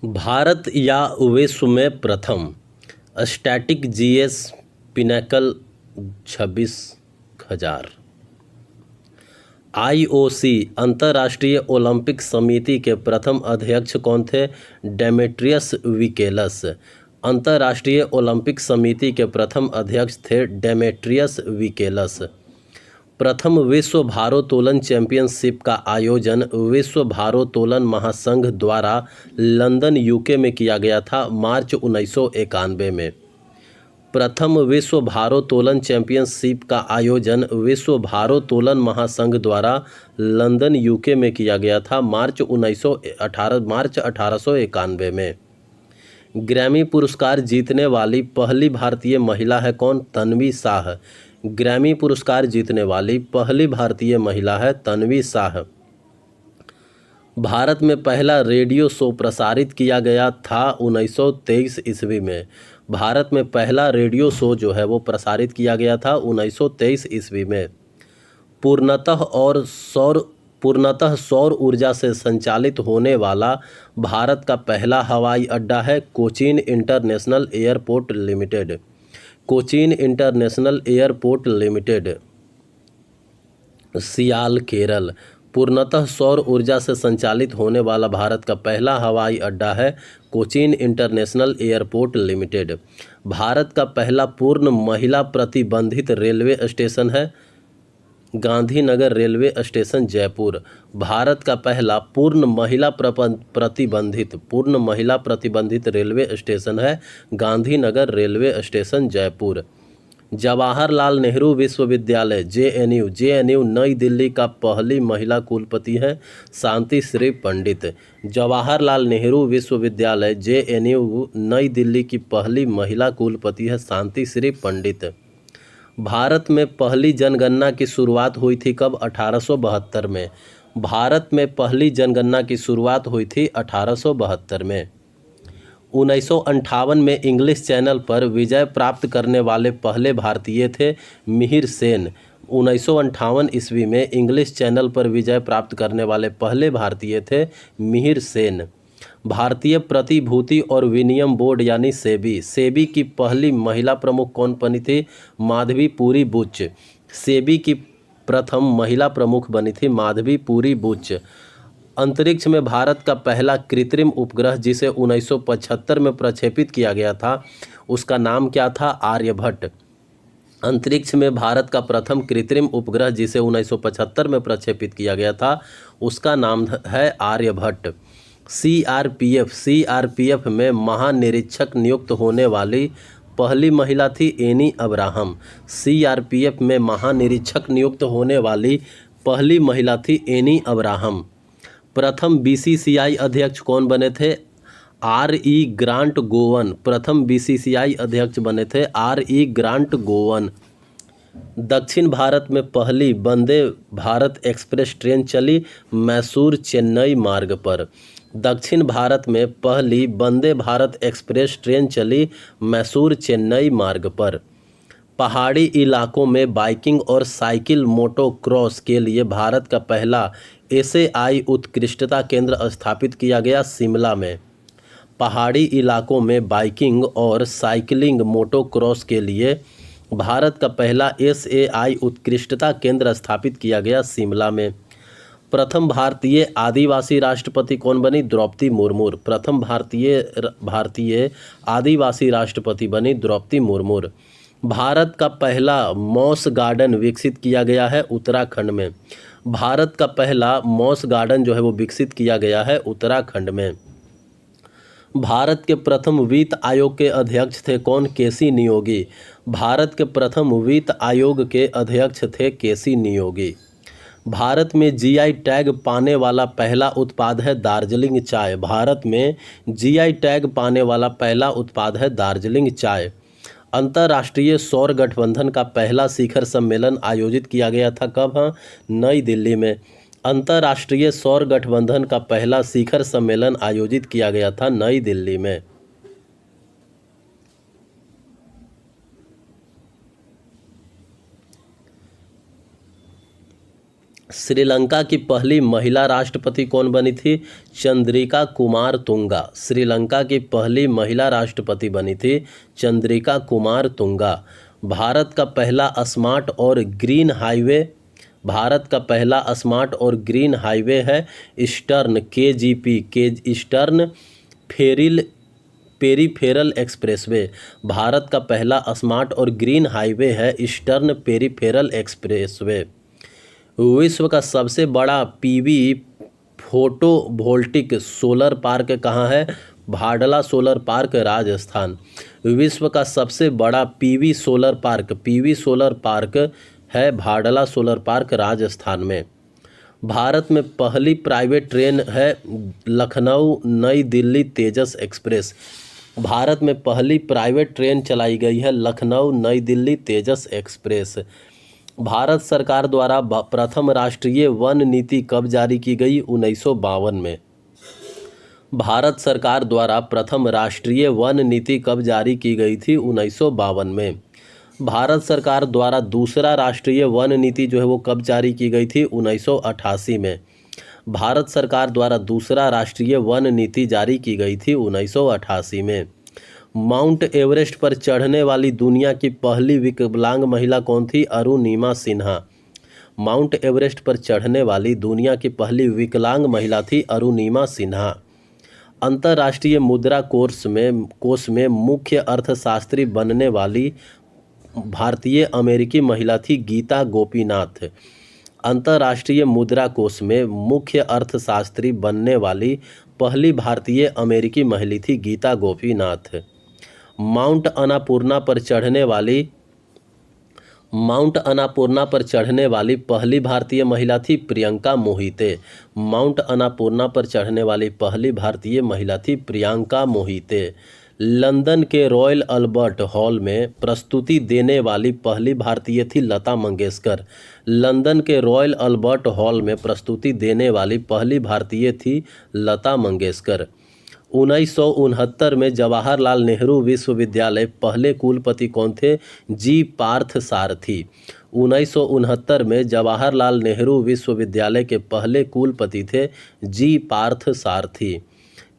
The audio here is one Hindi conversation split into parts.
भारत या विश्व में प्रथम स्टैटिक जीएस पिनैकल 26,000। आईओसी अंतर्राष्ट्रीय ओलंपिक समिति के प्रथम अध्यक्ष कौन थे? डेमेट्रियस विकेलस। अंतर्राष्ट्रीय ओलंपिक समिति के प्रथम अध्यक्ष थे डेमेट्रियस विकेलस। प्रथम विश्व भारोत्तोलन चैंपियनशिप का आयोजन विश्व भारोत्तोलन महासंघ द्वारा लंदन यूके में किया गया था मार्च 1991 में। प्रथम विश्व भारोत्तोलन चैंपियनशिप का आयोजन विश्व भारोत्तोलन महासंघ द्वारा लंदन यूके में किया गया था मार्च 1891 में। ग्रैमी पुरस्कार जीतने वाली पहली भारतीय महिला है कौन? तन्वी शाह। ग्रैमी पुरस्कार जीतने वाली पहली भारतीय महिला है तन्वी शाह। भारत में पहला रेडियो शो प्रसारित किया गया था 1923 ईस्वी में। भारत में पहला रेडियो शो जो है वो प्रसारित किया गया था 1923 ईस्वी में। पूर्णतः सौर ऊर्जा से संचालित होने वाला भारत का पहला हवाई अड्डा है Cochin international airport limited. Cochin international airport limited, CIAL, Kerala. पूर्णतः सौर ऊर्जा से संचालित होने वाला भारत का पहला हवाई अड्डा है Cochin international airport limited. Bharat का पहला पूर्ण महिला प्रतिबंधित रेलवे स्टेशन है गांधीनगर रेलवे स्टेशन, जयपुर। भारत का पहला पूर्ण महिला प्रतिबंधित रेलवे स्टेशन है गांधीनगर रेलवे स्टेशन, जयपुर। जवाहरलाल नेहरू विश्वविद्यालय जेएनयू नई दिल्ली का पहली महिला कुलपति है शांति श्री पंडित। जवाहरलाल नेहरू विश्वविद्यालय जेएनयू नई दिल्ली की पहली महिला कुलपति है शांति श्री पंडित। भारत में पहली जनगणना की शुरुआत हुई थी कब? 1872 में। भारत में पहली जनगणना की शुरुआत हुई थी 1872 में। 1958 में इंग्लिश चैनल पर विजय प्राप्त करने वाले पहले भारतीय थे मिहिर सेन। 1958 ईस्वी में इंग्लिश चैनल पर विजय प्राप्त करने वाले पहले भारतीय थे मिहिर सेन। भारतीय प्रतिभूति और विनिमय बोर्ड यानी सेबी की पहली महिला प्रमुख कौन बनी थी? माधवीपुरी बुच। सेबी की प्रथम महिला प्रमुख बनी थी माधवीपुरी बुच। अंतरिक्ष में भारत का पहला कृत्रिम उपग्रह जिसे 1975 में प्रक्षेपित किया गया था उसका नाम क्या था? आर्यभट्ट। अंतरिक्ष में भारत का प्रथम कृत्रिम उपग्रह जिसे 1975 में प्रक्षेपित किया गया था उसका नाम है आर्यभट्ट। सीआरपीएफ में महानिरीक्षक नियुक्त होने वाली पहली महिला थी एनी अब्राहम। सीआरपीएफ में महानिरीक्षक नियुक्त होने वाली पहली महिला थी एनी अब्राहम। प्रथम बीसीसीआई अध्यक्ष कौन बने थे? आर.ई. ग्रांट गोवन। प्रथम बीसीसीआई अध्यक्ष बने थे आर.ई. ग्रांट गोवन। दक्षिण भारत में पहली वंदे भारत एक्सप्रेस ट्रेन चली मैसूर चेन्नई मार्ग पर। दक्षिण भारत में पहली वंदे भारत एक्सप्रेस ट्रेन चली मैसूर चेन्नई मार्ग पर। पहाड़ी इलाकों में बाइकिंग और साइकिल मोटोक्रॉस के लिए भारत का पहला एसएआई उत्कृष्टता केंद्र स्थापित किया गया शिमला में। पहाड़ी इलाकों में बाइकिंग और साइकिलिंग मोटोक्रॉस के लिए भारत का पहला एसएआई उत्कृष्टता केंद्र स्थापित किया गया शिमला में। प्रथम भारतीय आदिवासी राष्ट्रपति कौन बनी? द्रौपदी मुर्मू। प्रथम भारतीय आदिवासी राष्ट्रपति बनी द्रौपदी मुर्मू। भारत का पहला मॉस गार्डन विकसित किया गया है उत्तराखंड में। भारत का पहला मॉस गार्डन जो है वो विकसित किया गया है उत्तराखंड में। भारत के प्रथम वित्त आयोग के अध्यक्ष थे कौन? केसी नियोगी। भारत के प्रथम वित्त आयोग के अध्यक्ष थे केसी नियोगी। भारत में जीआई टैग पाने वाला पहला उत्पाद है दार्जिलिंग चाय। भारत में जीआई टैग पाने वाला पहला उत्पाद है दार्जिलिंग चाय। अंतर्राष्ट्रीय सौर गठबंधन का पहला शिखर सम्मेलन आयोजित किया गया था कब? नई दिल्ली में। अंतर्राष्ट्रीय सौर गठबंधन का पहला शिखर सम्मेलन आयोजित किया गया था नई दिल्ली में। श्रीलंका की पहली महिला राष्ट्रपति कौन बनी थी? चंद्रिका कुमार तुंगा। श्रीलंका की पहली महिला राष्ट्रपति बनी थी चंद्रिका कुमार तुंगा। भारत का पहला स्मार्ट और ग्रीन हाईवे है ईस्टर्न KGP के ईस्टर्न पेरीफेरल एक्सप्रेसवे। भारत का पहला स्मार्ट और ग्रीन हाईवे है ईस्टर्न पेरीफेरल एक्सप्रेसवे। विश्व का सबसे बड़ा PV फोटोवोल्टिक सोलर पार्क कहाँ है? भाडला सोलर पार्क, राजस्थान। विश्व का सबसे बड़ा PV सोलर पार्क है भाडला सोलर पार्क, राजस्थान में। भारत में पहली प्राइवेट ट्रेन है लखनऊ नई दिल्ली तेजस एक्सप्रेस। भारत में पहली प्राइवेट ट्रेन चलाई गई है लखनऊ नई दिल्ली तेजस एक्सप्रेस। भारत सरकार द्वारा प्रथम राष्ट्रीय वन नीति कब जारी की गई? 1952 में। भारत सरकार द्वारा प्रथम राष्ट्रीय वन नीति कब जारी की गई थी? 1952 में। भारत सरकार द्वारा दूसरा राष्ट्रीय वन नीति जो है वो कब जारी की गई थी? 1988 में। भारत सरकार द्वारा दूसरा राष्ट्रीय वन नीति जारी की गई थी 1988 में। माउंट एवरेस्ट पर चढ़ने वाली दुनिया की पहली विकलांग महिला कौन थी? अरुणिमा सिन्हा। माउंट एवरेस्ट पर चढ़ने वाली दुनिया की पहली विकलांग महिला थी अरुणिमा सिन्हा। अंतर्राष्ट्रीय मुद्रा कोष में मुख्य अर्थशास्त्री बनने वाली भारतीय अमेरिकी महिला थी गीता गोपीनाथ। अंतर्राष्ट्रीय मुद्रा कोष में मुख्य अर्थशास्त्री बनने वाली पहली भारतीय अमेरिकी महिला थी गीता गोपीनाथ। माउंट अन्नपूर्णा पर चढ़ने वाली पहली भारतीय महिला थी प्रियंका मोहिते। माउंट अन्नपूर्णा पर चढ़ने वाली पहली भारतीय महिला थी प्रियंका मोहिते। लंदन के रॉयल अल्बर्ट हॉल में प्रस्तुति देने वाली पहली भारतीय थी लता मंगेशकर। लंदन के रॉयल अल्बर्ट हॉल में प्रस्तुति देने वाली पहली भारतीय थी लता मंगेशकर। 1969 में जवाहरलाल नेहरू विश्वविद्यालय पहले कुलपति कौन थे? जी पार्थसारथी। 1969 में जवाहरलाल नेहरू विश्वविद्यालय के पहले कुलपति थे जी पार्थसारथी।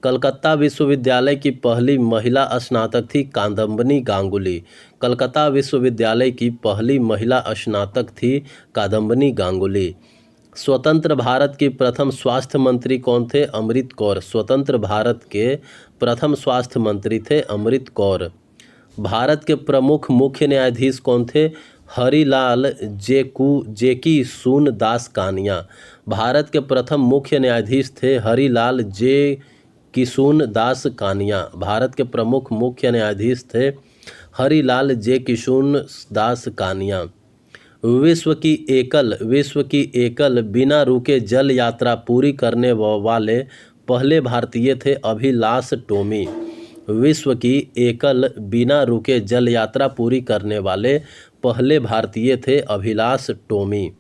कलकत्ता विश्वविद्यालय की पहली महिला स्नातक थी कादम्बनी गांगुली। कलकत्ता विश्वविद्यालय की पहली महिला स्नातक थी कादम्बनी गांगुली। स्वतंत्र भारत की प्रथम स्वास्थ्य मंत्री कौन थे? अमृत कौर। स्वतंत्र भारत के प्रथम स्वास्थ्य मंत्री थे अमृत कौर। भारत के प्रमुख मुख्य न्यायाधीश कौन थे? हरिलाल जेकी सून दास कानिया। भारत के प्रथम मुख्य न्यायाधीश थे हरिलाल किशुन दास कानिया। भारत के प्रमुख मुख्य न्यायाधीश थे हरिलाल किशुन दास कानिया। विश्व की एकल बिना रुके जल यात्रा पूरी करने वाले पहले भारतीय थे अभिलाष टोमी। विश्व की एकल बिना रुके जल यात्रा पूरी करने वाले पहले भारतीय थे अभिलाष टोमी।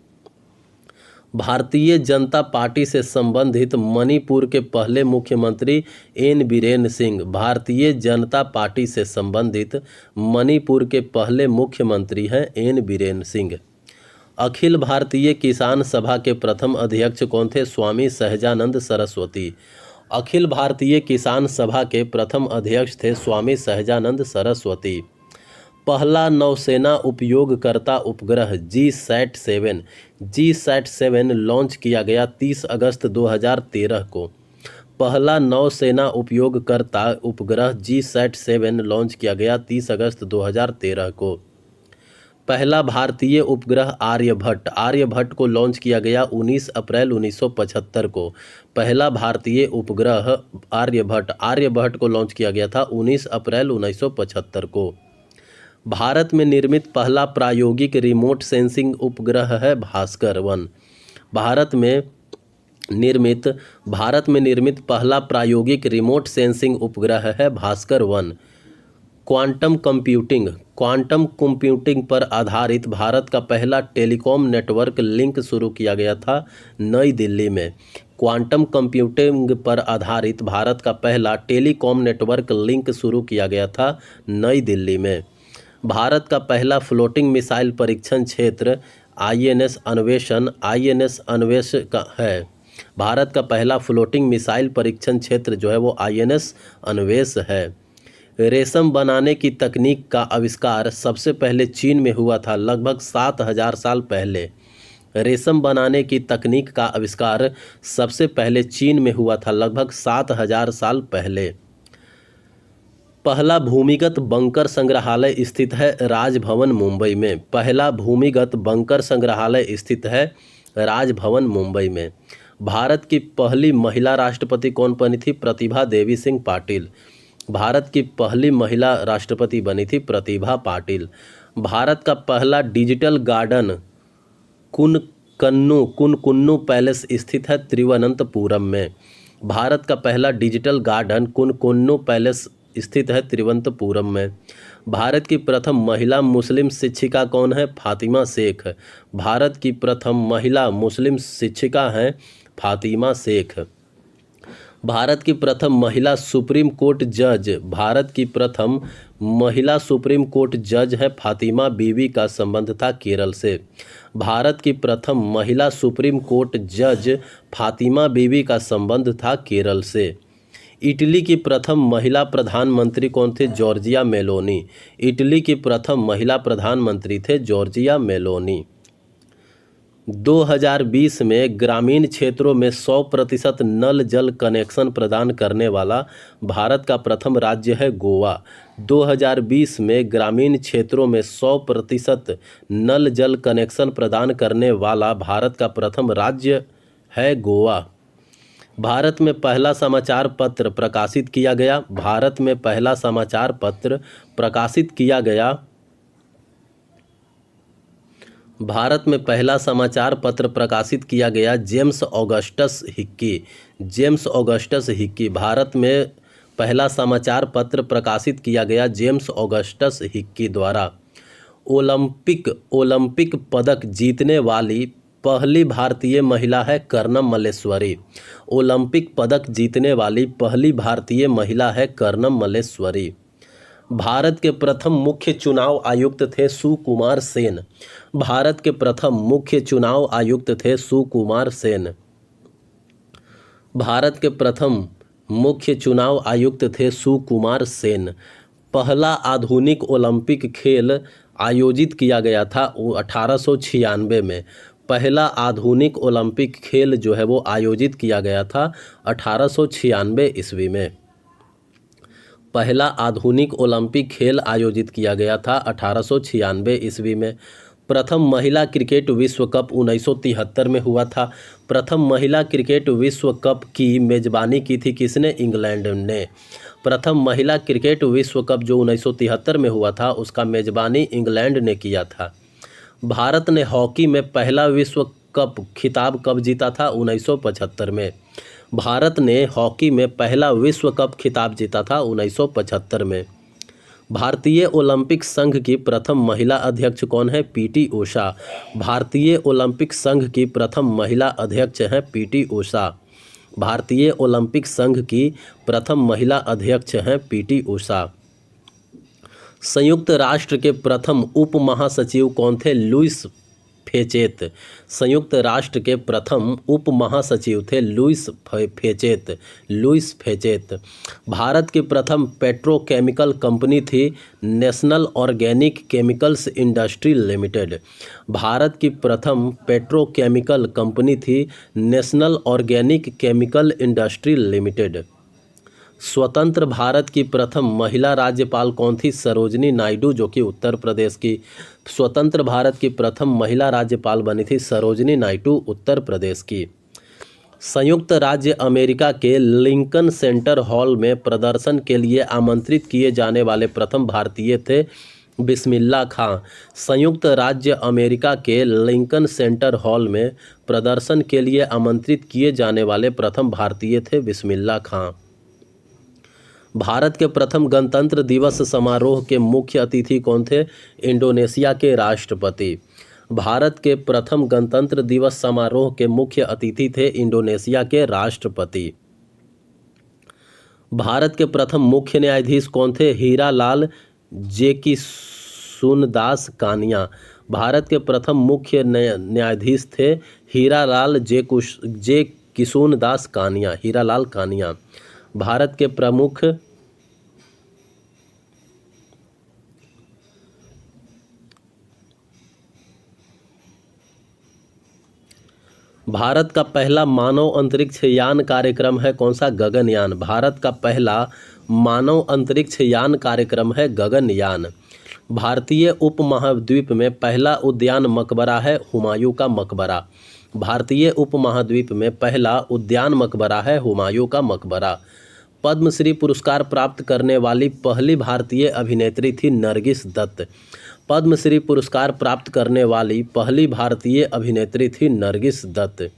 भारतीय जनता पार्टी से संबंधित मणिपुर के पहले मुख्यमंत्री एन बीरेन सिंह। भारतीय जनता पार्टी से संबंधित मणिपुर के पहले मुख्यमंत्री हैं एन बीरेन सिंह। अखिल भारतीय किसान सभा के प्रथम अध्यक्ष कौन थे? स्वामी सहजानंद सरस्वती। अखिल भारतीय किसान सभा के प्रथम अध्यक्ष थे स्वामी सहजानंद सरस्वती। पहला नौसेना उपयोगकर्ता उपग्रह GSAT-7 लॉन्च किया गया 30 अगस्त 2013 को। पहला नौसेना उपयोगकर्ता उपग्रह GSAT-7 लॉन्च किया गया 30 अगस्त 2013 को। पहला भारतीय उपग्रह आर्यभट्ट को लॉन्च किया गया 19 अप्रैल 1975 को। पहला भारतीय उपग्रह आर्यभट्ट को लॉन्च किया गया था 19 अप्रैल 1975 को। भारत में निर्मित पहला प्रायोगिक रिमोट सेंसिंग उपग्रह है भास्कर-1। भारत में निर्मित पहला प्रायोगिक रिमोट सेंसिंग उपग्रह है भास्कर-1। क्वांटम कंप्यूटिंग पर आधारित भारत का पहला टेलीकॉम नेटवर्क लिंक शुरू किया गया था नई दिल्ली में। क्वांटम कंप्यूटिंग पर आधारित भारत का पहला टेलीकॉम नेटवर्क लिंक शुरू किया गया था नई दिल्ली में। भारत का पहला फ्लोटिंग मिसाइल परीक्षण क्षेत्र आईएनएस अन्वेष का है। भारत का पहला फ्लोटिंग मिसाइल परीक्षण क्षेत्र जो है वो आईएनएस अन्वेष है। रेशम बनाने की तकनीक का आविष्कार सबसे पहले चीन में हुआ था लगभग 7000 साल पहले। रेशम बनाने की तकनीक का आविष्कार सबसे पहले चीन में हुआ था लगभग 7000 साल पहले। पहला भूमिगत बंकर संग्रहालय स्थित है राजभवन मुंबई में। पहला भूमिगत बंकर संग्रहालय स्थित है राजभवन मुंबई में। भारत की पहली महिला राष्ट्रपति कौन बनी थी? प्रतिभा देवी सिंह पाटिल। भारत की पहली महिला राष्ट्रपति बनी थी प्रतिभा पाटिल। भारत का पहला डिजिटल गार्डन कुनकुन्नू पैलेस स्थित है तिरुवनंतपुरम में। भारत का पहला डिजिटल गार्डन कुनकुन्नू पैलेस स्थित है तिरुवनंतपुरम में। भारत की प्रथम महिला मुस्लिम शिक्षिका कौन है? फातिमा शेख। भारत की प्रथम महिला मुस्लिम शिक्षिका हैं फातिमा शेख। भारत की प्रथम महिला सुप्रीम कोर्ट जज। भारत की प्रथम महिला सुप्रीम कोर्ट जज है फातिमा बीवी का संबंध था केरल से। भारत की प्रथम महिला सुप्रीम कोर्ट जज फातिमा बीवी का संबंध था केरल से। इटली की प्रथम महिला प्रधानमंत्री कौन थे? Giorgia Meloni. इटली की प्रथम महिला प्रधानमंत्री थे जॉर्जिया मेलोनी। 2020 में ग्रामीण क्षेत्रों में 100% नल जल कनेक्शन प्रदान करने वाला भारत का प्रथम राज्य है गोवा। 2020 में ग्रामीण क्षेत्रों में 100% नल जल कनेक्शन प्रदान करने वाला भारत का प्रथम राज्य है गोवा। भारत में पहला समाचार पत्र प्रकाशित किया गया। भारत में पहला समाचार पत्र प्रकाशित किया गया। भारत में पहला समाचार पत्र प्रकाशित किया गया James Augustus Hickey. James Augustus Hickey. Bharat में पहला समाचार पत्र प्रकाशित किया गया जेम्स ऑगस्टस हिक्की द्वारा। ओलंपिक पदक जीतने वाली पहली भारतीय महिला है कर्णम मल्लेश्वरी। ओलंपिक पदक जीतने वाली पहली भारतीय महिला है कर्णम मल्लेश्वरी। भारत के प्रथम मुख्य चुनाव आयुक्त थे सुकुमार सेन। भारत के प्रथम मुख्य चुनाव आयुक्त थे सुकुमार सेन। भारत के प्रथम मुख्य चुनाव आयुक्त थे सुकुमार सेन। पहला आधुनिक ओलंपिक खेल आयोजित किया गया था 1896 में। पहला आधुनिक ओलंपिक खेल जो है वो आयोजित किया गया था 1896 ईस्वी में। पहला आधुनिक ओलंपिक खेल आयोजित किया गया था 1896 ईस्वी में। प्रथम महिला क्रिकेट विश्व कप 1973 में हुआ था। प्रथम महिला क्रिकेट विश्व कप की मेज़बानी की थी किसने? इंग्लैंड ने। प्रथम महिला क्रिकेट विश्व कप जो 1973 में हुआ था उसका मेज़बानी इंग्लैंड ने किया था। भारत ने हॉकी में पहला विश्व कप खिताब कब जीता था? 1975 में। भारत ने हॉकी में पहला विश्व कप खिताब जीता था 1975 में। भारतीय ओलंपिक संघ की प्रथम महिला अध्यक्ष कौन है? पीटी उषा। भारतीय ओलंपिक संघ की प्रथम महिला अध्यक्ष हैं पीटी उषा। भारतीय ओलंपिक संघ की प्रथम महिला अध्यक्ष हैं पीटी उषा। संयुक्त राष्ट्र के प्रथम उप महासचिव कौन थे? लुईस फेचेत। संयुक्त राष्ट्र के प्रथम उप महासचिव थे लुईस फेचेत। भारत की प्रथम पेट्रोकेमिकल कंपनी थी national organic chemicals industry limited. Bharat की प्रथम पेट्रोकेमिकल कंपनी थी national organic chemical industry limited. स्वतंत्र भारत की प्रथम महिला राज्यपाल कौन थी? सरोजिनी नायडू, जो कि उत्तर प्रदेश की स्वतंत्र भारत की प्रथम महिला राज्यपाल बनी थी सरोजिनी नायडू, उत्तर प्रदेश की। संयुक्त राज्य अमेरिका के लिंकन सेंटर हॉल में प्रदर्शन के लिए आमंत्रित किए जाने वाले प्रथम भारतीय थे बिस्मिल्लाह खां। संयुक्त राज्य अमेरिका के लिंकन सेंटर हॉल में प्रदर्शन के लिए आमंत्रित किए जाने वाले प्रथम भारतीय थे बिस्मिल्लाह खां। भारत के प्रथम गणतंत्र दिवस समारोह के मुख्य अतिथि कौन थे? इंडोनेशिया के राष्ट्रपति। भारत के प्रथम गणतंत्र दिवस समारोह के मुख्य अतिथि थे इंडोनेशिया के राष्ट्रपति। भारत के प्रथम मुख्य न्यायाधीश कौन थे? हीरा लाल जेकिसुनदास कानिया। भारत के प्रथम मुख्य न्यायाधीश थे हीरालाल जे किशुनदास कानिया, हीरालाल कानिया। भारत के प्रमुख भारत का पहला मानव अंतरिक्ष यान कार्यक्रम है कौन सा? गगनयान। भारत का पहला मानव अंतरिक्ष यान कार्यक्रम है गगनयान। भारतीय उपमहाद्वीप में पहला उद्यान मकबरा है हुमायूं का मकबरा। भारतीय उपमहाद्वीप में पहला उद्यान मकबरा है हुमायूं का मकबरा। पद्मश्री पुरस्कार प्राप्त करने वाली पहली भारतीय अभिनेत्री थी नरगिस दत्त। पद्मश्री पुरस्कार प्राप्त करने वाली पहली भारतीय अभिनेत्री थी नरगिस दत्त।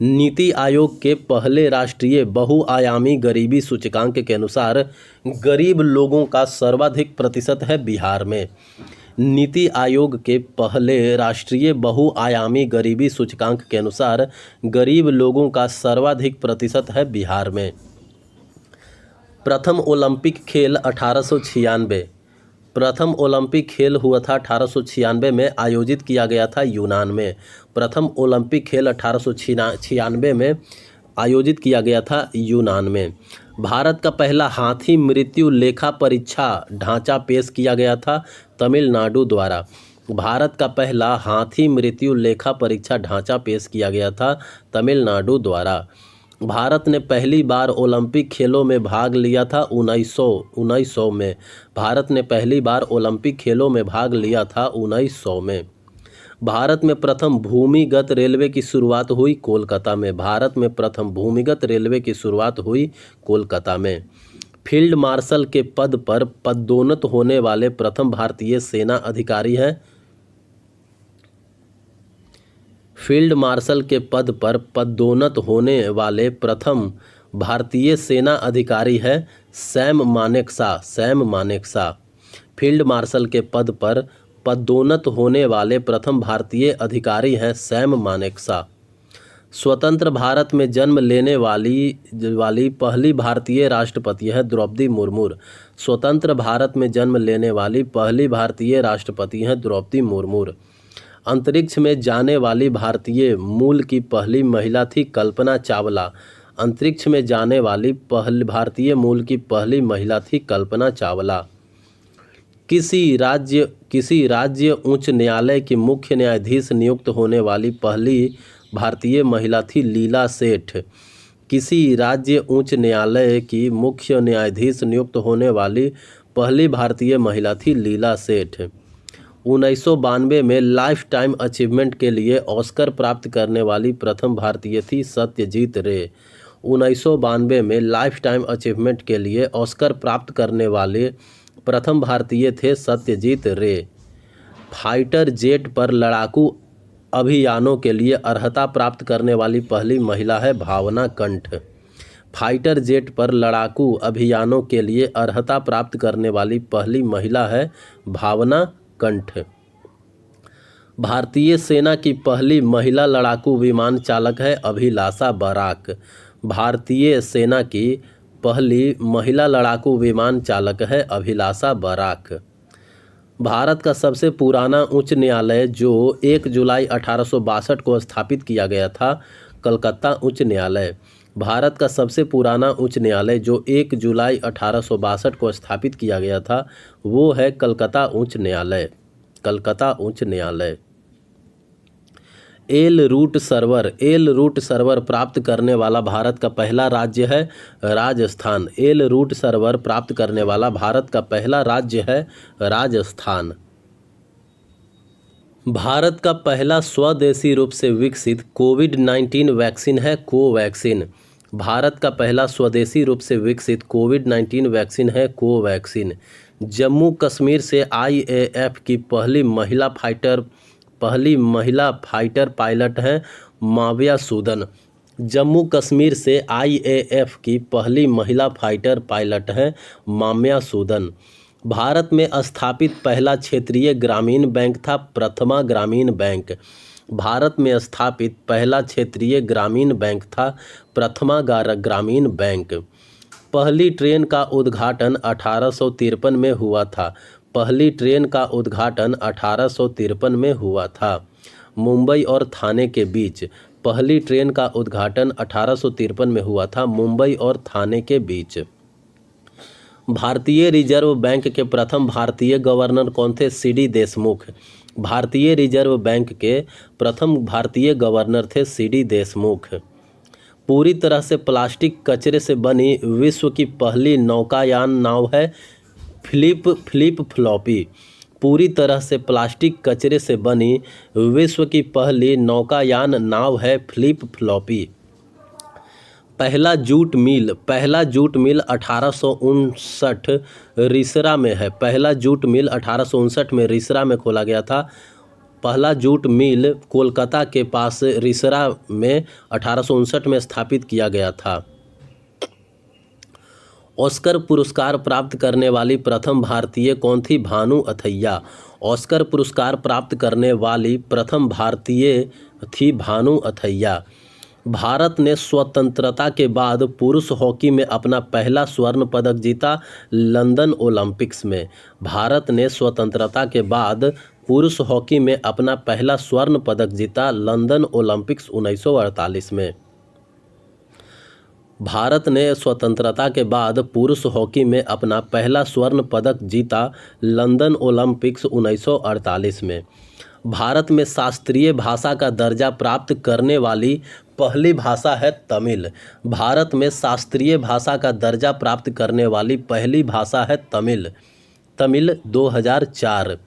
नीति आयोग के पहले राष्ट्रीय बहुआयामी गरीबी सूचकांक के अनुसार गरीब लोगों का सर्वाधिक प्रतिशत है बिहार में। नीति आयोग के पहले राष्ट्रीय बहुआयामी गरीबी सूचकांक के अनुसार गरीब लोगों का सर्वाधिक प्रतिशत है बिहार में। प्रथम ओलंपिक खेल 1896। प्रथम ओलंपिक खेल हुआ था 1896 में, आयोजित किया गया था यूनान में। प्रथम ओलंपिक खेल 1896 में आयोजित किया गया था यूनान में। भारत का पहला हाथी मृत्यु लेखा परीक्षा ढांचा पेश किया गया था तमिलनाडु द्वारा। भारत का पहला हाथी मृत्यु लेखा परीक्षा ढांचा पेश किया गया था तमिलनाडु द्वारा। भारत ने पहली बार ओलंपिक खेलों में भाग लिया था 1900 में। भारत ने पहली बार ओलंपिक खेलों में भाग लिया था 1900 में। भारत में प्रथम भूमिगत रेलवे की शुरुआत हुई कोलकाता में। भारत में प्रथम भूमिगत रेलवे की शुरुआत हुई कोलकाता में। फील्ड मार्शल के पद पर पदोन्नत होने वाले प्रथम भारतीय सेना अधिकारी हैं। फील्ड मार्शल के पद पर पदोन्नत होने वाले प्रथम भारतीय सेना अधिकारी है Sam Manekshaw. Sam Manekshaw. Field marshal के पद पर पदोन्नत होने वाले प्रथम भारतीय अधिकारी हैं सैम मानेकशॉ। स्वतंत्र भारत में जन्म लेने वाली पहली भारतीय राष्ट्रपति है द्रौपदी मुर्मू। स्वतंत्र भारत में जन्म लेने वाली पहली भारतीय राष्ट्रपति हैं द्रौपदी मुर्मू। अंतरिक्ष में जाने वाली भारतीय मूल की पहली महिला थी कल्पना चावला। अंतरिक्ष में जाने वाली पहली भारतीय मूल की पहली महिला थी कल्पना चावला। किसी राज्य उच्च न्यायालय की मुख्य न्यायाधीश नियुक्त होने वाली पहली भारतीय महिला थी लीला सेठ। किसी राज्य उच्च न्यायालय की मुख्य न्यायाधीश नियुक्त होने वाली पहली भारतीय महिला थी लीला सेठ। 1992 में लाइफ टाइम अचीवमेंट के लिए ऑस्कर प्राप्त करने वाली प्रथम भारतीय थी सत्यजीत रे। 1992 में लाइफ टाइम अचीवमेंट के लिए ऑस्कर प्राप्त करने वाले प्रथम भारतीय थे सत्यजीत रे। फाइटर जेट पर लड़ाकू अभियानों के लिए अर्हता प्राप्त करने वाली पहली महिला है भावना कंठ। फाइटर जेट पर लड़ाकू अभियानों के लिए अर्हता प्राप्त करने वाली पहली महिला है भावना कंठ। भारतीय सेना की पहली महिला लड़ाकू विमान चालक है अभिलाषा बराक। भारतीय सेना की पहली महिला लड़ाकू विमान चालक है अभिलाषा बराक। भारत का सबसे पुराना उच्च न्यायालय जो 1 जुलाई 1862 को स्थापित किया गया था कलकत्ता उच्च न्यायालय। भारत का सबसे पुराना उच्च न्यायालय जो 1 जुलाई 1862 को स्थापित किया गया था वो है कलकत्ता उच्च न्यायालय। कलकत्ता उच्च न्यायालय। एल रूट सर्वर प्राप्त करने वाला भारत का पहला राज्य है राजस्थान। एल रूट सर्वर प्राप्त करने वाला भारत का पहला राज्य है राजस्थान। भारत का पहला स्वदेशी रूप से विकसित कोविड-19 वैक्सीन है कोवैक्सीन। भारत का पहला स्वदेशी रूप से विकसित कोविड-19 वैक्सीन है कोवैक्सीन। जम्मू कश्मीर से IAF की पहली महिला फाइटर पायलट हैं माविया सूदन। जम्मू कश्मीर से IAF की पहली महिला फाइटर पायलट हैं मामिया सूदन। भारत में स्थापित पहला क्षेत्रीय ग्रामीण बैंक था प्रथमा ग्रामीण बैंक। भारत में स्थापित पहला क्षेत्रीय ग्रामीण बैंक था प्रथमा ग्रामीण बैंक। पहली ट्रेन का उद्घाटन 1853 में हुआ था। पहली ट्रेन का उद्घाटन 1853 में हुआ था। मुंबई और थाने के बीच पहली ट्रेन का उद्घाटन 1853 में हुआ था, मुंबई और थाने के बीच। भारतीय रिजर्व बैंक के प्रथम भारतीय गवर्नर कौन थे? सीडी देशमुख। भारतीय रिजर्व बैंक के प्रथम भारतीय गवर्नर थे सीडी देशमुख। पूरी तरह से प्लास्टिक कचरे से बनी विश्व की पहली नौकायान नाव है फ्लिप फ्लॉपी। पूरी तरह से प्लास्टिक कचरे से बनी विश्व की पहली नौकायान नाव है फ्लिप फ्लॉपी। पहला जूट मिल 1859 रिसरा में है। पहला जूट मिल 1859 में रिसरा में खोला गया था। पहला जूट मिल कोलकाता के पास रिसरा में 1859 में स्थापित किया गया था। ऑस्कर पुरस्कार प्राप्त करने वाली प्रथम भारतीय कौन थी? भानु अथैया। ऑस्कर पुरस्कार प्राप्त करने वाली प्रथम भारतीय थी भानु अथैया। भारत ने स्वतंत्रता के बाद पुरुष हॉकी में अपना पहला स्वर्ण पदक जीता लंदन ओलंपिक्स में। भारत ने स्वतंत्रता के बाद पुरुष हॉकी में अपना पहला स्वर्ण पदक जीता लंदन ओलंपिक्स 1948 में। भारत ने स्वतंत्रता के बाद पुरुष हॉकी में अपना पहला स्वर्ण पदक जीता लंदन ओलंपिक्स 1948 में। भारत में शास्त्रीय भाषा का दर्जा प्राप्त करने वाली पहली भाषा है तमिल। भारत में शास्त्रीय भाषा का दर्जा प्राप्त करने वाली पहली भाषा है तमिल। तमिल 2004।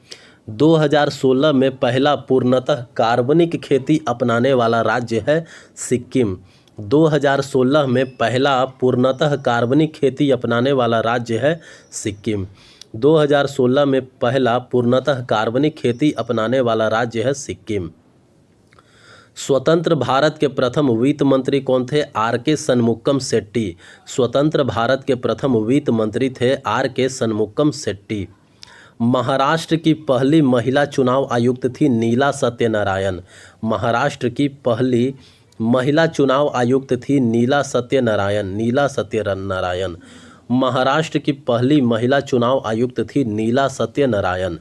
2016 में पहला पूर्णतः कार्बनिक खेती अपनाने वाला राज्य है सिक्किम। 2016 में पहला पूर्णतः कार्बनिक खेती अपनाने वाला राज्य है सिक्किम। 2016 में पहला पूर्णतः कार्बनिक खेती अपनाने वाला राज्य है सिक्किम। स्वतंत्र भारत के प्रथम वित्त मंत्री कौन थे? आर के सन्मुखम शेट्टी। स्वतंत्र भारत के प्रथम वित्त मंत्री थे आर के सन्मुखम शेट्टी। महाराष्ट्र की पहली महिला चुनाव आयुक्त थी नीला सत्यनारायण। महाराष्ट्र की पहली महिला चुनाव आयुक्त थी नीला सत्यनारायण। महाराष्ट्र की पहली महिला चुनाव आयुक्त थी नीला सत्यनारायण।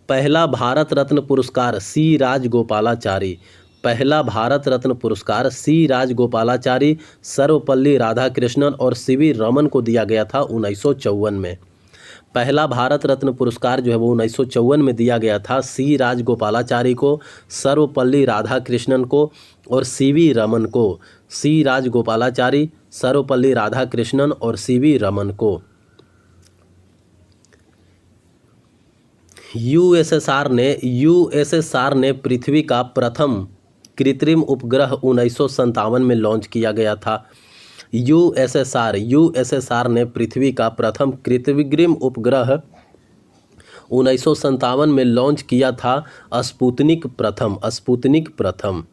पहला भारत रत्न पुरस्कार सी राजगोपालाचारी। पहला भारत रत्न पुरस्कार सी राजगोपालाचारी, सर्वपल्ली राधाकृष्णन और सीवी रमन को दिया गया था 1954 में। पहला भारत रत्न पुरस्कार जो है वो 1954 में दिया गया था सी राजगोपालाचारी को, सर्वपल्ली राधाकृष्णन को और सीवी रमन को। सी राजगोपालाचारी, सर्वपल्ली राधाकृष्णन और सीवी रमन को। यूएसएसआर ने पृथ्वी का प्रथम कृत्रिम उपग्रह 1957 में लॉन्च किया गया था। यूएसएसआर ने पृथ्वी का प्रथम कृत्रिम उपग्रह 1957 में लॉन्च किया था स्पुतनिक प्रथम।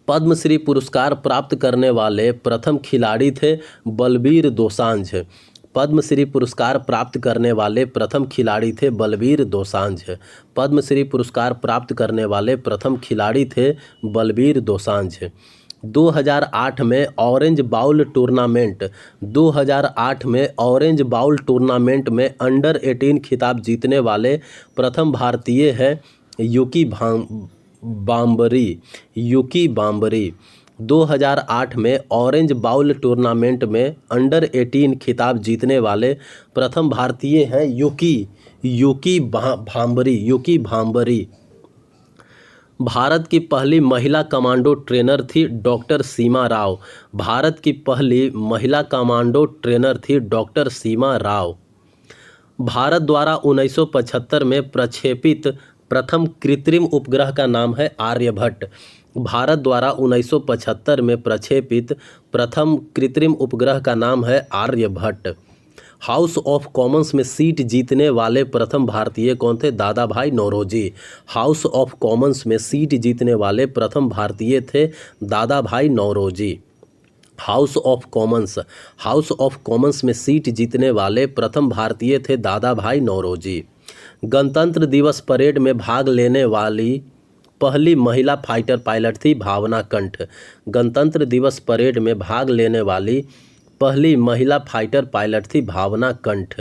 पद्मश्री पुरस्कार प्राप्त करने वाले प्रथम खिलाड़ी थे बलबीर दोसांझ। पद्मश्री पुरस्कार प्राप्त करने वाले प्रथम खिलाड़ी थे बलबीर दोसांझ। पद्मश्री पुरस्कार प्राप्त करने वाले प्रथम खिलाड़ी थे बलबीर दोसांझ। 2008 में ऑरेंज बाउल टूर्नामेंट में अंडर 18 खिताब जीतने वाले प्रथम भारतीय है यूकी बाम्बरी। 2008 में ऑरेंज बाउल टूर्नामेंट में अंडर 18 खिताब जीतने वाले प्रथम भारतीय हैं यूकी भाम्बरी। भारत की पहली महिला कमांडो ट्रेनर थी डॉक्टर सीमा राव। भारत की पहली महिला कमांडो ट्रेनर थी डॉक्टर सीमा राव। भारत द्वारा 1975 में प्रक्षेपित प्रथम कृत्रिम उपग्रह का नाम है आर्यभट्ट। भारत द्वारा 1975 में प्रक्षेपित प्रथम कृत्रिम उपग्रह का नाम है आर्यभट्ट। हाउस ऑफ कॉमन्स में सीट जीतने वाले प्रथम भारतीय कौन थे? दादा भाई नौरोजी। हाउस ऑफ कॉमन्स में सीट जीतने वाले प्रथम भारतीय थे दादा भाई नौरोजी। हाउस ऑफ कॉमन्स में सीट जीतने वाले प्रथम भारतीय थे दादा भाई नौरोजी। गणतंत्र दिवस परेड में भाग लेने वाली पहली महिला फाइटर पायलट थी भावना कंठ। गणतंत्र दिवस परेड में भाग लेने वाली पहली महिला फाइटर पायलट थी भावना कंठ।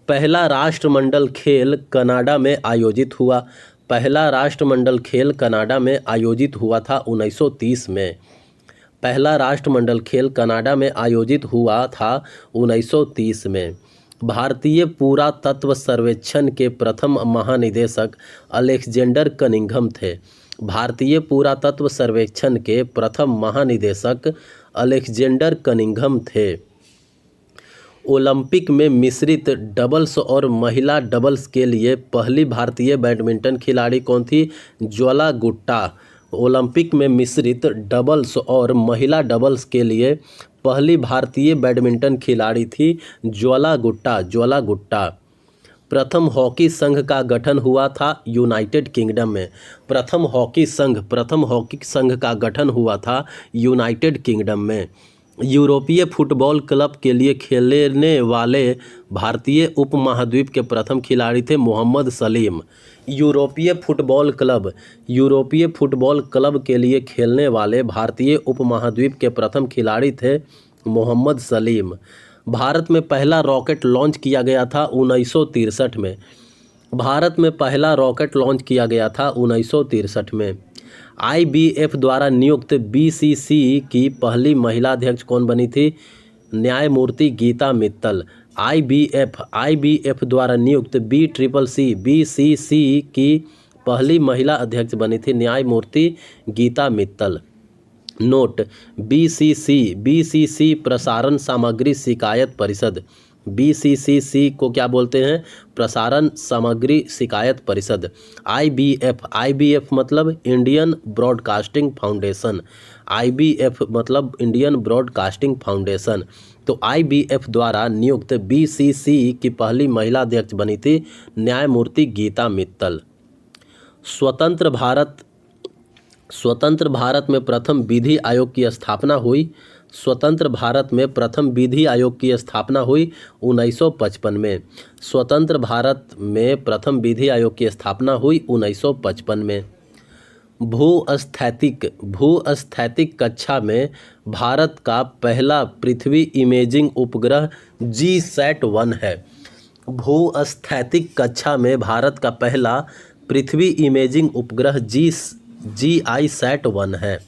पहला राष्ट्रमंडल खेल कनाडा में आयोजित हुआ। पहला राष्ट्रमंडल खेल कनाडा में आयोजित हुआ था 1930 में। पहला राष्ट्रमंडल खेल कनाडा में आयोजित हुआ था 1930 में। भारतीय पुरातत्व सर्वेक्षण के प्रथम महानिदेशक अलेक्जेंडर कनिंघम थे। भारतीय पुरातत्व सर्वेक्षण के प्रथम महानिदेशक अलेक्जेंडर कनिंघम थे। ओलंपिक में मिश्रित डबल्स और महिला डबल्स के लिए पहली भारतीय बैडमिंटन खिलाड़ी कौन थी? ज्वाला गुट्टा। ओलंपिक में मिश्रित डबल्स और महिला डबल्स के लिए पहली भारतीय बैडमिंटन खिलाड़ी थी ज्वाला गुट्टा। ज्वाला गुट्टा। प्रथम हॉकी संघ का गठन हुआ था यूनाइटेड किंगडम में। प्रथम हॉकी संघ का गठन हुआ था यूनाइटेड किंगडम में। यूरोपीय फुटबॉल क्लब के लिए खेलने वाले भारतीय उपमहाद्वीप के प्रथम खिलाड़ी थे मोहम्मद सलीम। यूरोपीय फुटबॉल क्लब के लिए खेलने वाले भारतीय उपमहाद्वीप के प्रथम खिलाड़ी थे मोहम्मद सलीम। भारत में पहला रॉकेट लॉन्च किया गया था 1963 में। भारत में पहला रॉकेट लॉन्च किया गया था 1963 में। IBF द्वारा नियुक्त BCC की पहली महिला अध्यक्ष कौन बनी थी? न्यायमूर्ति गीता मित्तल। IBF द्वारा नियुक्त BCC की पहली महिला अध्यक्ष बनी थी न्यायमूर्ति गीता मित्तल। नोट: BCC प्रसारण सामग्री शिकायत परिषद। BCC को क्या बोलते हैं? प्रसारण सामग्री शिकायत परिषद। IBF मतलब इंडियन ब्रॉडकास्टिंग फाउंडेशन। IBF मतलब इंडियन ब्रॉडकास्टिंग फाउंडेशन। तो IBF द्वारा नियुक्त BCC की पहली महिला अध्यक्ष बनी थी न्यायमूर्ति गीता मित्तल। स्वतंत्र भारत में प्रथम विधि आयोग की स्थापना हुई। स्वतंत्र भारत में प्रथम विधि आयोग की स्थापना हुई 1955 में। स्वतंत्र भारत में प्रथम विधि आयोग की स्थापना हुई 1955 में। भूस्थैतिक कक्षा में भारत का पहला पृथ्वी इमेजिंग उपग्रह GSAT-1 है। भूस्थैतिक कक्षा में भारत का पहला पृथ्वी इमेजिंग उपग्रह GISAT-1 है।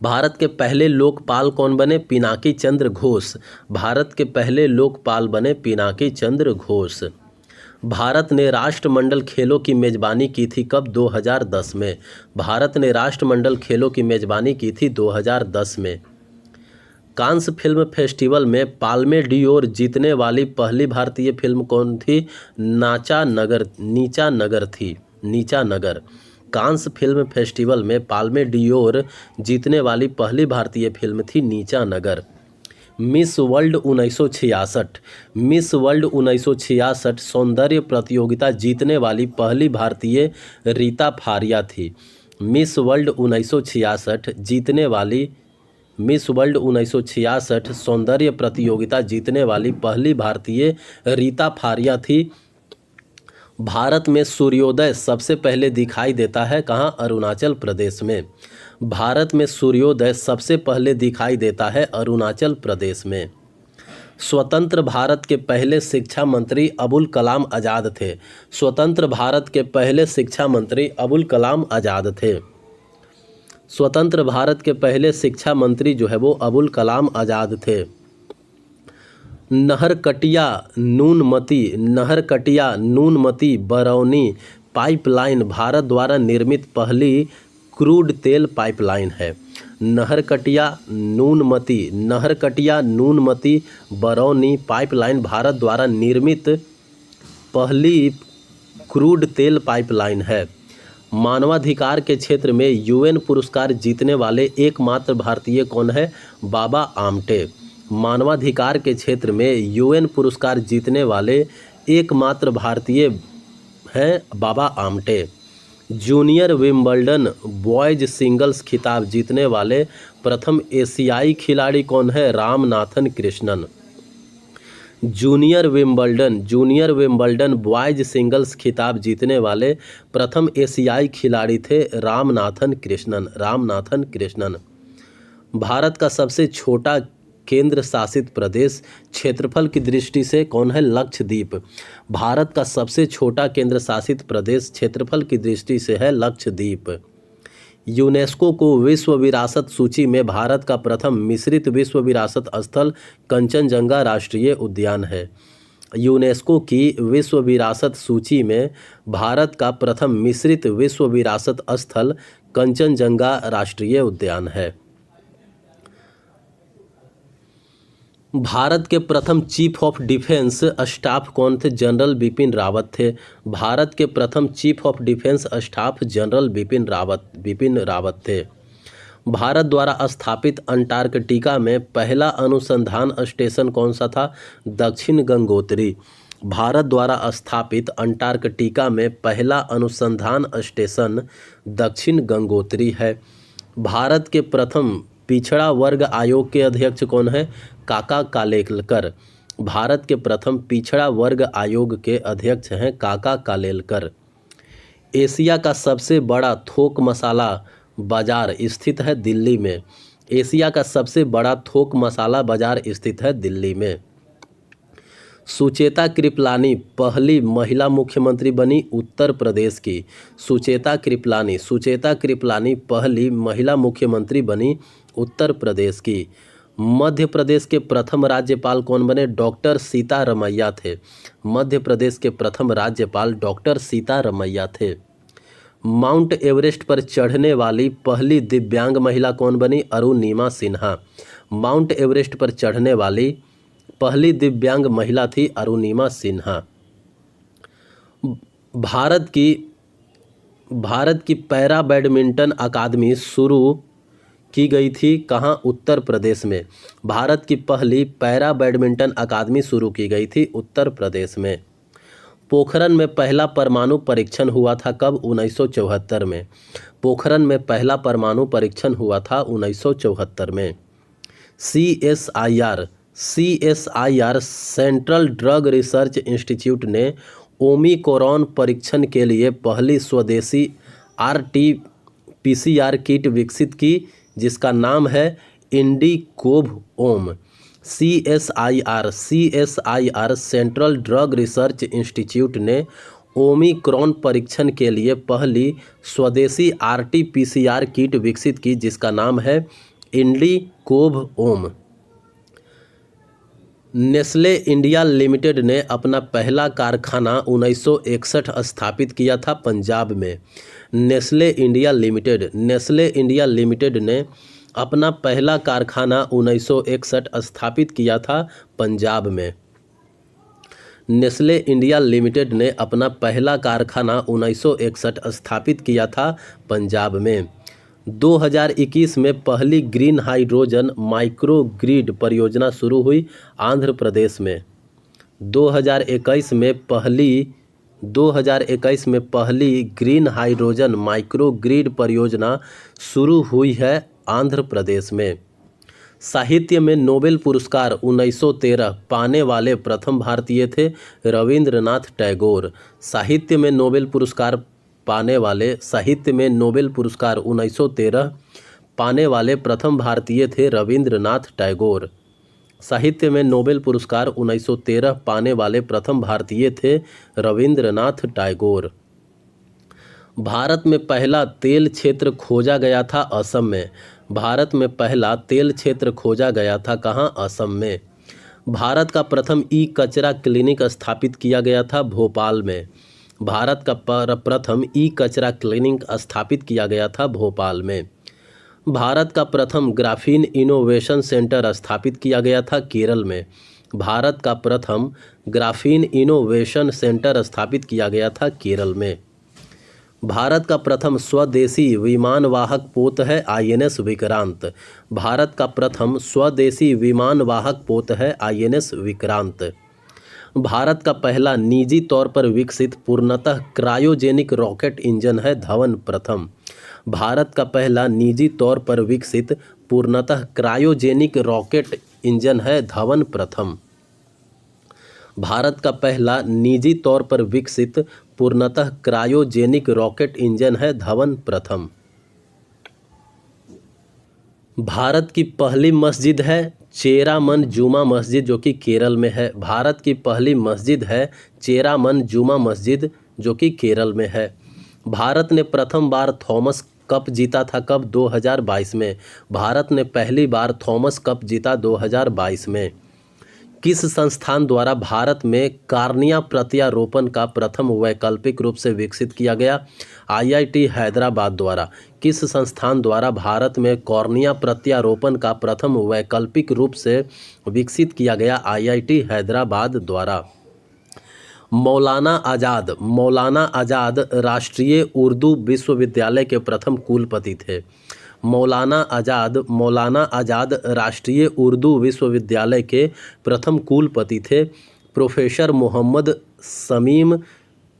भारत के पहले लोकपाल कौन बने? पिनाकी चंद्र घोष। भारत के पहले लोकपाल बने पिनाकी चंद्र घोष। भारत ने राष्ट्रमंडल खेलों की मेजबानी की थी कब? 2010 में। भारत ने राष्ट्रमंडल खेलों की मेजबानी की थी 2010 में। कांस फिल्म फेस्टिवल में पाल्मे डियोर जीतने वाली पहली भारतीय फिल्म कौन थी? नीचा नगर। कांस फिल्म फेस्टिवल में पाल्मे डियोर जीतने वाली पहली भारतीय फिल्म थी नीचा नगर। मिस वर्ल्ड 1966 सौंदर्य प्रतियोगिता जीतने वाली पहली भारतीय रीता फारिया थी। मिस वर्ल्ड 1966 सौंदर्य प्रतियोगिता जीतने वाली पहली भारतीय रीता फारिया थी। भारत में सूर्योदय सबसे पहले दिखाई देता है कहाँ? अरुणाचल प्रदेश में। भारत में सूर्योदय सबसे पहले दिखाई देता है अरुणाचल प्रदेश में। स्वतंत्र भारत के पहले शिक्षा मंत्री अबुल कलाम आज़ाद थे। स्वतंत्र भारत के पहले शिक्षा मंत्री अबुल कलाम आज़ाद थे। स्वतंत्र भारत के पहले शिक्षा मंत्री जो है वो अबुल कलाम आज़ाद थे। नहरकटिया नूनमती बरौनी पाइपलाइन भारत द्वारा निर्मित पहली क्रूड तेल पाइपलाइन है। नहरकटिया नूनमती बरौनी पाइपलाइन भारत द्वारा निर्मित पहली क्रूड तेल पाइपलाइन है। मानवाधिकार के क्षेत्र में UN पुरस्कार जीतने वाले एकमात्र भारतीय कौन है? बाबा आमटे। मानवाधिकार के क्षेत्र में UN पुरस्कार जीतने वाले एकमात्र भारतीय हैं Baba Amte. Junior Wimbledon boys singles खिताब जीतने वाले प्रथम एशियाई खिलाड़ी कौन है? Ramanathan Krishnan. Junior Wimbledon boys singles खिताब जीतने वाले प्रथम एशियाई खिलाड़ी थे रामनाथन कृष्णन। भारत का सबसे छोटा केंद्र शासित प्रदेश क्षेत्रफल की दृष्टि से कौन है? लक्षद्वीप। भारत का सबसे छोटा केंद्र शासित प्रदेश क्षेत्रफल की दृष्टि से है लक्षद्वीप। यूनेस्को को विश्व विरासत सूची में भारत का प्रथम मिश्रित विश्व विरासत स्थल कंचनजंगा राष्ट्रीय उद्यान है। यूनेस्को की विश्व विरासत सूची में भारत का प्रथम मिश्रित विश्व विरासत स्थल कंचनजंगा राष्ट्रीय उद्यान है। भारत के प्रथम चीफ ऑफ डिफेंस स्टाफ कौन थे? जनरल बिपिन रावत थे। भारत के प्रथम chief of defence staff general Bipin Rawat थे। भारत द्वारा स्थापित अंटार्कटिका में पहला अनुसंधान स्टेशन कौन सा था? दक्षिण गंगोत्री। भारत द्वारा स्थापित अंटार्कटिका में पहला अनुसंधान स्टेशन दक्षिण गंगोत्री है। भारत के प्रथम पिछड़ा वर्ग आयोग के अध्यक्ष कौन है? काका कालेलकर। भारत के प्रथम पिछड़ा वर्ग आयोग के अध्यक्ष हैं काका कालेलकर। एशिया का सबसे बड़ा थोक मसाला बाजार स्थित है दिल्ली में। एशिया का सबसे बड़ा थोक मसाला बाजार स्थित है दिल्ली में। सुचेता कृपलानी पहली महिला मुख्यमंत्री बनी उत्तर प्रदेश की। सुचेता कृपलानी पहली महिला मुख्यमंत्री बनी उत्तर प्रदेश की। मध्य प्रदेश के प्रथम राज्यपाल कौन बने? डॉक्टर सीतारमैया थे। मध्य प्रदेश के प्रथम राज्यपाल डॉक्टर सीतारमैया थे। माउंट एवरेस्ट पर चढ़ने वाली पहली दिव्यांग महिला कौन बनी? अरुणिमा सिन्हा। माउंट एवरेस्ट पर चढ़ने वाली पहली दिव्यांग महिला थी अरुणिमा सिन्हा। भारत की पैरा बैडमिंटन अकादमी शुरू की गई थी कहाँ? उत्तर प्रदेश में। भारत की पहली पैरा बैडमिंटन अकादमी शुरू की गई थी उत्तर प्रदेश में। पोखरण में पहला परमाणु परीक्षण हुआ था कब? 1974 में। पोखरण में पहला परमाणु परीक्षण हुआ था 1974 में। CSIR central drug research institute ने ओमिक्रॉन परीक्षण के लिए पहली स्वदेशी RT-PCR किट विकसित की जिसका नाम है इंडिकोव-ओम। CSIR central drug research institute ने ओमिक्रॉन परीक्षण के लिए पहली स्वदेशी RT-PCR किट विकसित की जिसका नाम है इंडिकोव-ओम। नेस्ले इंडिया लिमिटेड ने अपना पहला कारखाना 1961 स्थापित किया था पंजाब में। नेस्ले इंडिया लिमिटेड ने अपना पहला कारखाना 1961 स्थापित किया था पंजाब में। नेस्ले इंडिया लिमिटेड ने अपना पहला कारखाना 1961 स्थापित किया था पंजाब में। 2021 में पहली ग्रीन हाइड्रोजन माइक्रो ग्रिड परियोजना शुरू हुई आंध्र प्रदेश में। 2021 में पहली ग्रीन हाइड्रोजन माइक्रो ग्रिड परियोजना शुरू हुई है आंध्र प्रदेश में। साहित्य में नोबेल पुरस्कार 1913 पाने वाले प्रथम भारतीय थे रविंद्रनाथ टैगोर। साहित्य में नोबेल पुरस्कार 1913 पाने वाले प्रथम भारतीय थे रविंद्रनाथ टैगोर। साहित्य में नोबेल पुरस्कार 1913 पाने वाले प्रथम भारतीय थे रविंद्रनाथ टैगोर। भारत में पहला तेल क्षेत्र खोजा गया था असम में। भारत में पहला तेल क्षेत्र खोजा गया था कहाँ? असम में। भारत का प्रथम कचरा क्लिनिक स्थापित किया गया था भोपाल में। भारत का प्रथम कचरा क्लिनिक स्थापित किया गया था भोपाल में। भारत का प्रथम ग्राफीन इनोवेशन सेंटर स्थापित किया गया था केरल में। भारत का प्रथम ग्राफीन इनोवेशन सेंटर स्थापित किया गया था केरल में। भारत का प्रथम स्वदेशी विमानवाहक पोत है INS विक्रांत। भारत का प्रथम स्वदेशी विमानवाहक पोत है INS विक्रांत। भारत का पहला निजी तौर पर विकसित पूर्णतः क्रायोजेनिक रॉकेट इंजन है धवन प्रथम। भारत का पहला निजी तौर पर विकसित पूर्णतः क्रायोजेनिक रॉकेट इंजन है धवन प्रथम। भारत का पहला निजी तौर पर विकसित पूर्णतः क्रायोजेनिक रॉकेट इंजन है धवन प्रथम। भारत की पहली मस्जिद है चेरामन जुमा मस्जिद जो कि केरल में है। भारत की पहली मस्जिद है चेरामन जुमा मस्जिद जो कि केरल में है। भारत ने प्रथम बार थॉमस कप जीता था कब? 2022 में। भारत ने पहली बार थॉमस कप जीता 2022 में। किस संस्थान द्वारा भारत में कार्निया प्रत्यारोपण का प्रथम वैकल्पिक रूप से विकसित किया गया? आईआईटी हैदराबाद द्वारा। किस संस्थान द्वारा भारत में कॉर्निया प्रत्यारोपण का प्रथम वैकल्पिक रूप से विकसित किया गया? आईआईटी हैदराबाद द्वारा। मौलाना आज़ाद राष्ट्रीय उर्दू विश्वविद्यालय के प्रथम कुलपति थे। मौलाना आज़ाद राष्ट्रीय उर्दू विश्वविद्यालय के प्रथम कुलपति थे। प्रोफेसर मोहम्मद शमीम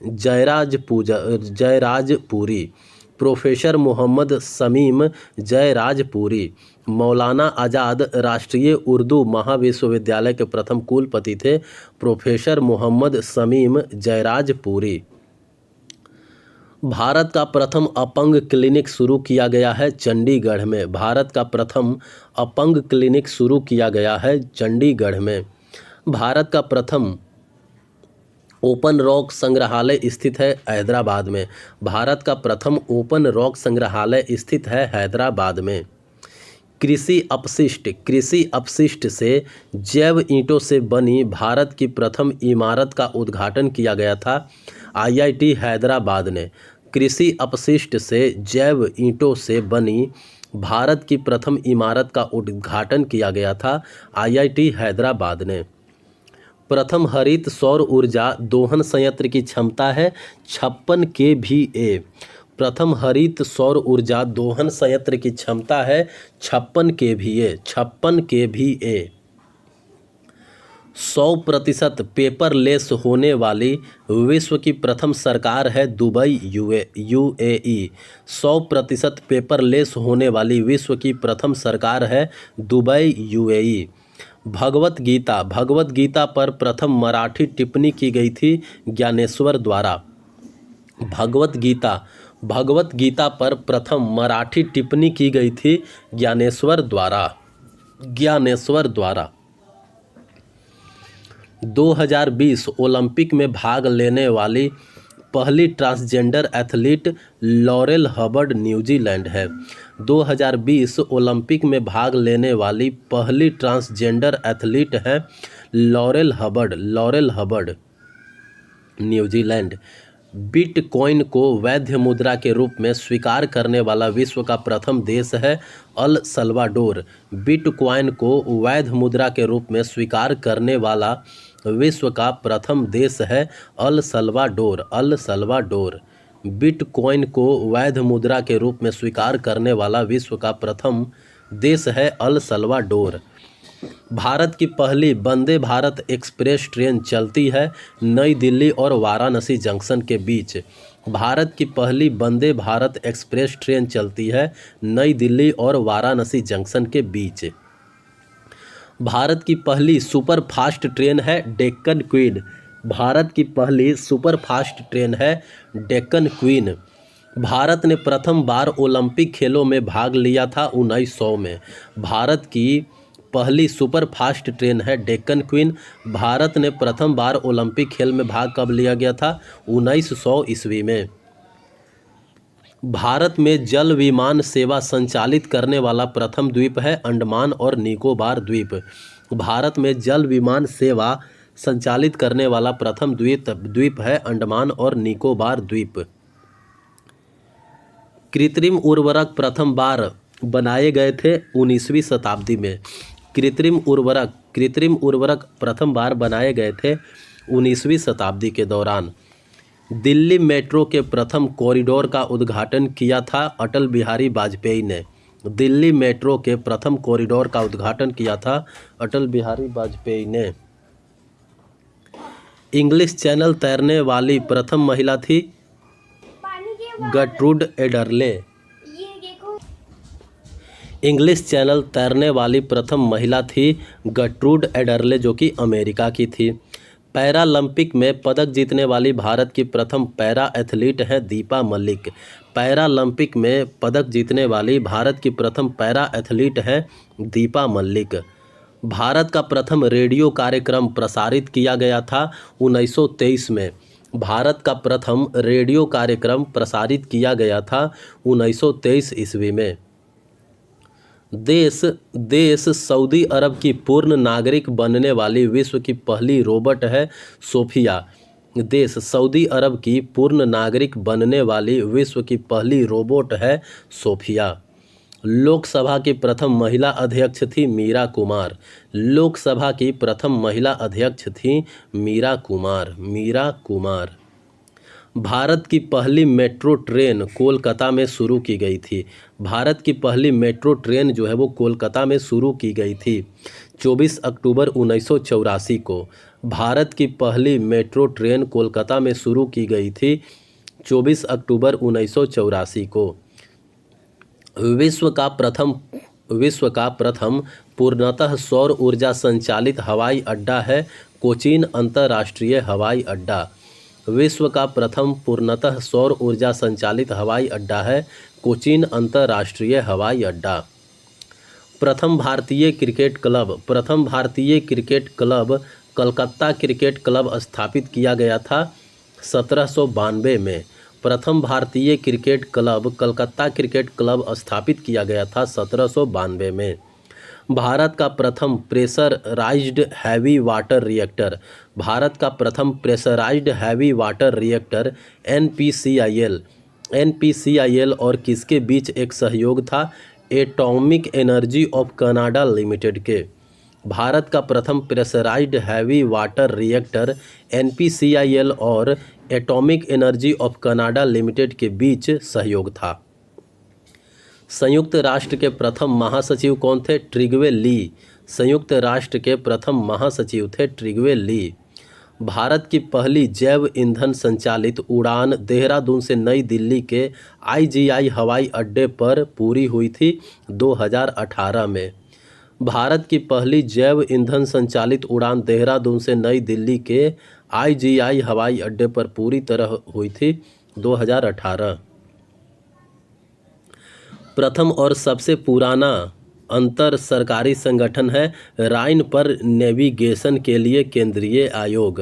जयराजपुरी। प्रोफेसर मोहम्मद शमीम जयराजपुरी। मौलाना आज़ाद राष्ट्रीय उर्दू महाविश्वविद्यालय के प्रथम कुलपति थे प्रोफेसर मोहम्मद शमीम जयराजपुरी। भारत का प्रथम अपंग क्लिनिक शुरू किया गया है चंडीगढ़ में। भारत का प्रथम अपंग क्लिनिक शुरू किया गया है चंडीगढ़ में। भारत का प्रथम ओपन रॉक संग्रहालय स्थित है हैदराबाद में। भारत का प्रथम ओपन रॉक संग्रहालय स्थित है हैदराबाद में। कृषि अपशिष्ट से जैव ईंटों से बनी भारत की प्रथम इमारत का उद्घाटन किया गया था आईआईटी हैदराबाद ने। कृषि अपशिष्ट से जैव ईंटों से बनी भारत की प्रथम इमारत का उद्घाटन किया गया था आईआईटी हैदराबाद ने। प्रथम हरित सौर ऊर्जा दोहन संयंत्र की क्षमता है 56 kVA। प्रथम हरित सौर ऊर्जा दोहन संयंत्र की क्षमता है 56 kVA। 100% पेपरलेस होने वाली विश्व की प्रथम सरकार है दुबई यूएई। 100% पेपरलेस होने वाली विश्व की प्रथम सरकार है दुबई यूएई। भगवत गीता पर प्रथम मराठी टिप्पणी की गई थी ज्ञानेश्वर द्वारा। भगवत गीता पर प्रथम मराठी टिप्पणी की गई थी ज्ञानेश्वर द्वारा। 2020 ओलंपिक में भाग लेने वाली पहली transgender athlete laurel Hubbard New Zealand है। 2020 ओलंपिक में भाग लेने वाली पहली ट्रांसजेंडर एथलीट है लॉरेल हबर्ड न्यूजीलैंड। बिटकॉइन को वैध मुद्रा के रूप में स्वीकार करने वाला विश्व का प्रथम देश है अल सल्वाडोर। बिटकॉइन को वैध मुद्रा के रूप में स्वीकार करने वाला विश्व का प्रथम देश है अल सल्वाडोर। बिटकॉइन को वैध मुद्रा के रूप में स्वीकार करने वाला विश्व का प्रथम देश है अल सल्वाडोर। भारत की पहली वंदे भारत एक्सप्रेस ट्रेन चलती है नई दिल्ली और वाराणसी जंक्शन के बीच। भारत की पहली वंदे भारत एक्सप्रेस ट्रेन चलती है नई दिल्ली और वाराणसी जंक्शन के बीच। भारत की पहली सुपर फास्ट ट्रेन है डेक्कन क्वीन। भारत की पहली सुपर फास्ट ट्रेन है डेक्कन क्वीन। भारत ने प्रथम बार ओलंपिक खेलों में भाग लिया था 1900 में। भारत की पहली सुपर फास्ट ट्रेन है डेक्कन क्वीन। भारत ने प्रथम बार ओलंपिक खेल में भाग कब लिया गया था? 1900 ईस्वी में। भारत में जल विमान सेवा संचालित करने वाला प्रथम द्वीप है अंडमान और निकोबार द्वीप। भारत में जल विमान सेवा संचालित करने वाला प्रथम द्वीप है अंडमान और निकोबार द्वीप। कृत्रिम उर्वरक प्रथम बार बनाए गए थे 19वीं शताब्दी में। कृत्रिम उर्वरक प्रथम बार बनाए गए थे 19वीं शताब्दी के दौरान। दिल्ली मेट्रो के प्रथम कॉरिडोर का उद्घाटन किया था अटल बिहारी वाजपेयी ने। दिल्ली मेट्रो के प्रथम कॉरिडोर का उद्घाटन किया था अटल बिहारी वाजपेयी ने। इंग्लिश चैनल तैरने वाली प्रथम महिला थी गर्ट्रूड एडरले। इंग्लिश चैनल तैरने वाली प्रथम महिला थी गर्ट्रूड एडरले जो कि अमेरिका की थी। पैरालंपिक में पदक जीतने वाली भारत की प्रथम पैरा एथलीट है दीपा मलिक। पैरालंपिक में पदक जीतने वाली भारत की प्रथम पैरा एथलीट है दीपा मलिक। भारत का प्रथम रेडियो कार्यक्रम प्रसारित किया गया था 1923 में। भारत का प्रथम रेडियो कार्यक्रम प्रसारित किया गया था 1923 ईस्वी में। देश सऊदी अरब की पूर्ण नागरिक बनने वाली विश्व की पहली रोबोट है सोफिया। देश सऊदी अरब की पूर्ण नागरिक बनने वाली विश्व की पहली रोबोट है सोफिया। लोकसभा की प्रथम महिला अध्यक्ष थी मीरा कुमार। लोकसभा की प्रथम महिला अध्यक्ष थी मीरा कुमार। भारत की पहली मेट्रो ट्रेन कोलकाता में शुरू की गई थी। भारत की पहली मेट्रो ट्रेन जो है वो कोलकाता में शुरू की गई थी 24 अक्टूबर 1984 को। भारत की पहली मेट्रो ट्रेन कोलकाता में शुरू की गई थी 24 अक्टूबर 1984 को। विश्व का प्रथम पूर्णतः सौर ऊर्जा संचालित हवाई अड्डा है कोचीन अंतर्राष्ट्रीय हवाई अड्डा। विश्व का प्रथम पूर्णतः सौर ऊर्जा संचालित हवाई अड्डा है कोचीन अंतर्राष्ट्रीय हवाई अड्डा। प्रथम भारतीय cricket club Calcutta cricket club स्थापित किया गया था 1792 में। प्रथम भारतीय cricket club Calcutta cricket club स्थापित किया गया था 1792 में। भारत का प्रथम pressurised heavy water reactor. Bharat का प्रथम pressurised heavy water reactor NPCIL और किसके बीच एक सहयोग था? Atomic energy of Canada limited के। भारत का प्रथम pressurised heavy water reactor NPCIL और atomic energy of Canada limited के बीच सहयोग था। संयुक्त राष्ट्र के प्रथम महासचिव कौन थे? ट्रिगवे ली। संयुक्त राष्ट्र के प्रथम महासचिव थे ट्रिगवे ली। भारत की पहली जैव ईंधन संचालित उड़ान देहरादून से नई दिल्ली के IGI हवाई अड्डे पर पूरी हुई थी 2018 में। भारत की पहली जैव ईंधन संचालित उड़ान देहरादून से नई दिल्ली के IGI हवाई अड्डे पर पूरी तरह हुई थी 2018। प्रथम और सबसे पुराना अंतर सरकारी संगठन है राइन पर नेविगेशन के लिए केंद्रीय आयोग।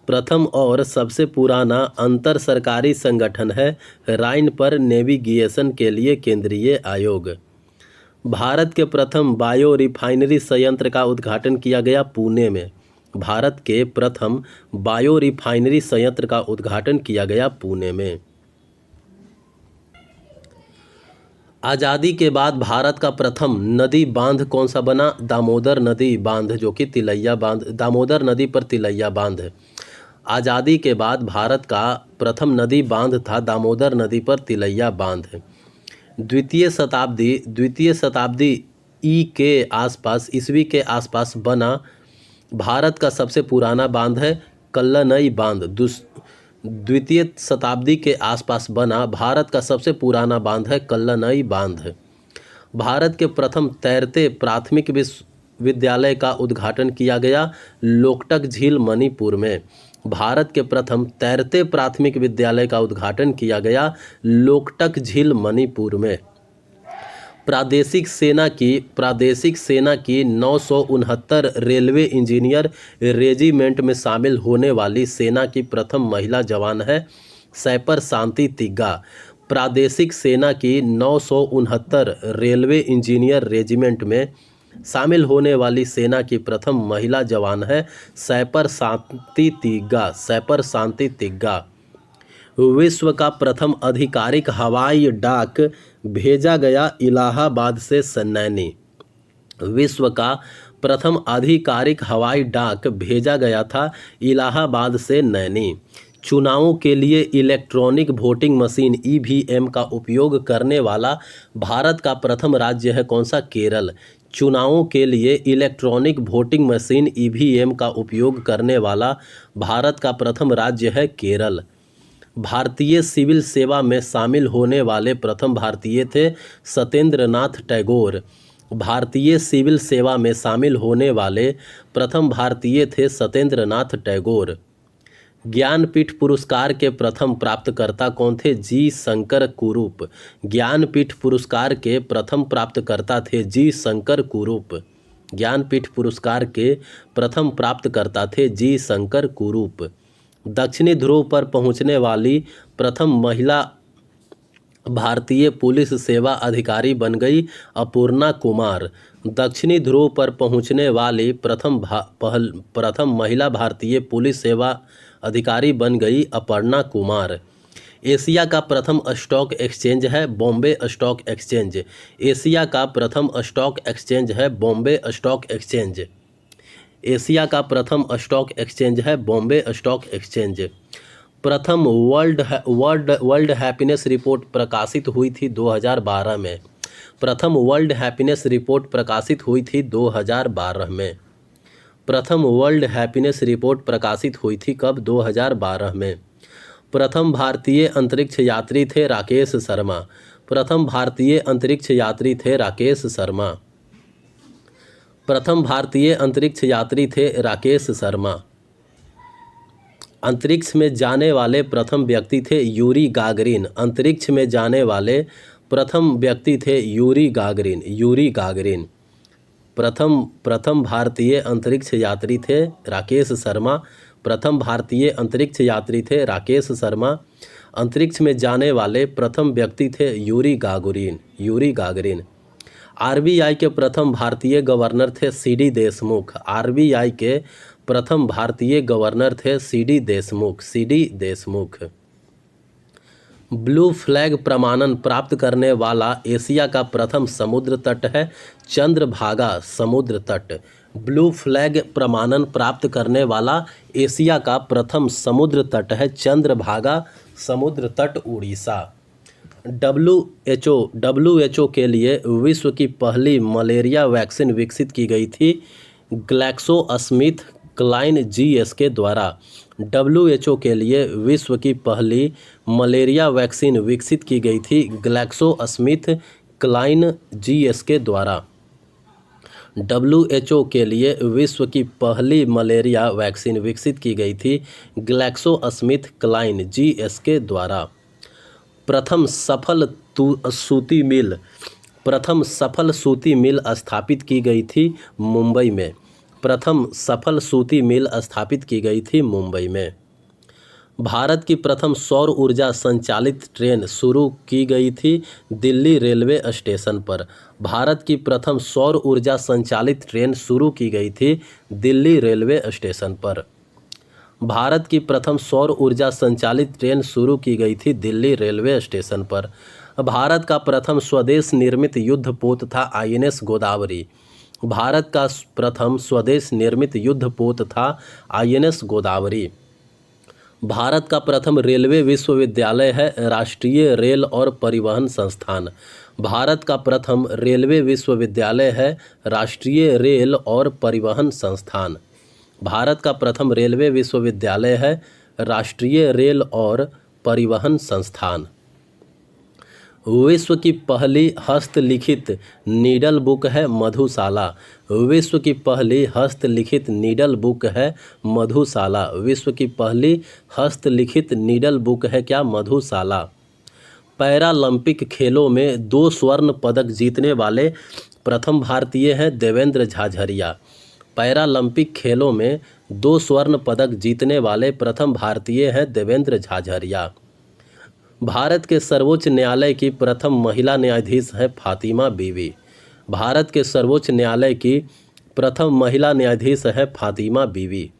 प्रथम और सबसे पुराना अंतर सरकारी संगठन है राइन पर नेविगेशन के लिए केंद्रीय आयोग। भारत के प्रथम बायो रिफाइनरी संयंत्र का उद्घाटन किया गया पुणे में। भारत के प्रथम बायो रिफाइनरी संयंत्र का उद्घाटन किया गया पुणे में। आज़ादी के बाद भारत का प्रथम नदी बांध कौन सा बना? दामोदर नदी बांध, जो कि तिलैया बांध, दामोदर नदी पर तिलैया बांध। आज़ादी के बाद भारत का प्रथम नदी बांध था दामोदर नदी पर तिलैया बांध। द्वितीय शताब्दी ईस्वी के आसपास बना भारत का सबसे पुराना बांध है कल्लनई बांध। द्वितीय शताब्दी के आसपास बना भारत का सबसे पुराना बांध है कल्लनई बांध। भारत के प्रथम तैरते प्राथमिक विश्वविद्यालय का उद्घाटन किया गया लोकटक झील मणिपुर में। भारत के प्रथम तैरते प्राथमिक विद्यालय का उद्घाटन किया गया लोकटक झील मणिपुर में। प्रादेशिक सेना की 969 रेलवे इंजीनियर रेजिमेंट में शामिल होने वाली सेना की प्रथम महिला जवान है सैपर शांति तिग्गा। प्रादेशिक सेना की 969 रेलवे इंजीनियर रेजिमेंट में शामिल होने वाली सेना की प्रथम महिला जवान है सैपर शांति तिग्गा। विश्व का प्रथम आधिकारिक हवाई डाक भेजा गया इलाहाबाद से सन्नैनी। विश्व का प्रथम आधिकारिक हवाई डाक भेजा गया था इलाहाबाद से नैनी। चुनावों के लिए इलेक्ट्रॉनिक वोटिंग मशीन EVM का उपयोग करने वाला भारत का प्रथम राज्य है कौन सा? केरल। चुनावों के लिए इलेक्ट्रॉनिक वोटिंग मशीन EVM का उपयोग करने वाला भारत का प्रथम राज्य है केरल। भारतीय सिविल सेवा में शामिल होने वाले प्रथम भारतीय थे सत्येंद्र नाथ टैगोर। भारतीय सिविल सेवा में शामिल होने वाले प्रथम भारतीय थे सत्येंद्र नाथ टैगोर। ज्ञानपीठ पुरस्कार के प्रथम प्राप्तकर्ता कौन थे? जी शंकर कुरूप। ज्ञानपीठ पुरस्कार के प्रथम प्राप्तकर्ता थे जी शंकर कुरूप। ज्ञानपीठ पुरस्कार के प्रथम प्राप्तकर्ता थे जी शंकर कुरूप। दक्षिणी ध्रुव पर पहुंचने वाली प्रथम महिला भारतीय पुलिस सेवा अधिकारी बन गई अपूर्णा कुमार। दक्षिणी ध्रुव पर पहुंचने वाली प्रथम महिला भारतीय पुलिस सेवा अधिकारी बन गई अपर्णा कुमार। एशिया का प्रथम स्टॉक एक्सचेंज है बॉम्बे स्टॉक एक्सचेंज। एशिया का प्रथम स्टॉक एक्सचेंज है बॉम्बे स्टॉक एक्सचेंज। एशिया का प्रथम स्टॉक एक्सचेंज है बॉम्बे स्टॉक एक्सचेंज। प्रथम वर्ल्ड हैप्पीनेस रिपोर्ट प्रकाशित हुई थी 2012 में। प्रथम वर्ल्ड हैप्पीनेस रिपोर्ट प्रकाशित हुई थी 2012 में। प्रथम वर्ल्ड हैप्पीनेस रिपोर्ट प्रकाशित हुई थी कब? 2012 में। प्रथम भारतीय अंतरिक्ष यात्री थे राकेश शर्मा। प्रथम भारतीय अंतरिक्ष यात्री थे राकेश शर्मा। प्रथम भारतीय अंतरिक्ष यात्री थे राकेश शर्मा। अंतरिक्ष में जाने वाले प्रथम व्यक्ति थे यूरी गागरिन। अंतरिक्ष में जाने वाले प्रथम व्यक्ति थे यूरी गागरिन। Yuri Gagarin. प्रथम भारतीय अंतरिक्ष यात्री थे राकेश शर्मा। प्रथम भारतीय अंतरिक्ष यात्री थे राकेश शर्मा। अंतरिक्ष में जाने वाले प्रथम व्यक्ति थे Yuri Gagarin. Yuri Gagarin. RBI के प्रथम भारतीय गवर्नर थे सीडी देशमुख। आरबीआई के प्रथम भारतीय गवर्नर थे CD Deshmukh. CD Deshmukh. Blue flag प्रमाणन प्राप्त करने वाला एशिया का प्रथम समुद्र तट है चंद्रभागा समुद्र तट। ब्लू फ्लैग प्रमाणन प्राप्त करने वाला एशिया का प्रथम समुद्र तट है चंद्रभागा समुद्र तट उड़ीसा। WHO के लिए विश्व की पहली मलेरिया वैक्सीन विकसित की गई थी ग्लैक्सोस्मिथक्लाइन जीएसके द्वारा। WHO के लिए विश्व की पहली मलेरिया वैक्सीन विकसित की गई थी ग्लैक्सोस्मिथक्लाइन जीएसके द्वारा। WHO के लिए विश्व की पहली मलेरिया वैक्सीन विकसित की गई थी ग्लैक्सोस्मिथक्लाइन जीएसके द्वारा। प्रथम सफल सूती मिल स्थापित की गई थी मुंबई में। प्रथम सफल सूती मिल स्थापित की गई थी मुंबई में। भारत की प्रथम सौर ऊर्जा संचालित ट्रेन शुरू की गई थी दिल्ली रेलवे स्टेशन पर। भारत की प्रथम सौर ऊर्जा संचालित ट्रेन शुरू की गई थी दिल्ली रेलवे स्टेशन पर। भारत की प्रथम सौर ऊर्जा संचालित ट्रेन शुरू की गई थी दिल्ली रेलवे स्टेशन पर। भारत का प्रथम स्वदेश निर्मित युद्धपोत था INS गोदावरी। भारत का प्रथम स्वदेश निर्मित युद्धपोत था INS गोदावरी। भारत का प्रथम रेलवे विश्वविद्यालय है राष्ट्रीय रेल और परिवहन संस्थान। भारत का प्रथम रेलवे विश्वविद्यालय है राष्ट्रीय रेल और परिवहन संस्थान। भारत का प्रथम रेलवे विश्वविद्यालय है राष्ट्रीय रेल और परिवहन संस्थान। विश्व की पहली हस्तलिखित नीडल बुक है मधुशाला। विश्व की पहली हस्तलिखित नीडल बुक है मधुशाला। विश्व की पहली हस्तलिखित नीडल बुक है क्या? मधुशाला। पैरालंपिक खेलों में 2 स्वर्ण पदक जीतने वाले प्रथम भारतीय हैं देवेंद्र झाझरिया। पैरालंपिक खेलों में 2 स्वर्ण पदक जीतने वाले प्रथम भारतीय हैं देवेंद्र झाझरिया। भारत के सर्वोच्च न्यायालय की प्रथम महिला न्यायाधीश है फातिमा बीवी। भारत के सर्वोच्च न्यायालय की प्रथम महिला न्यायाधीश है फातिमा बीवी।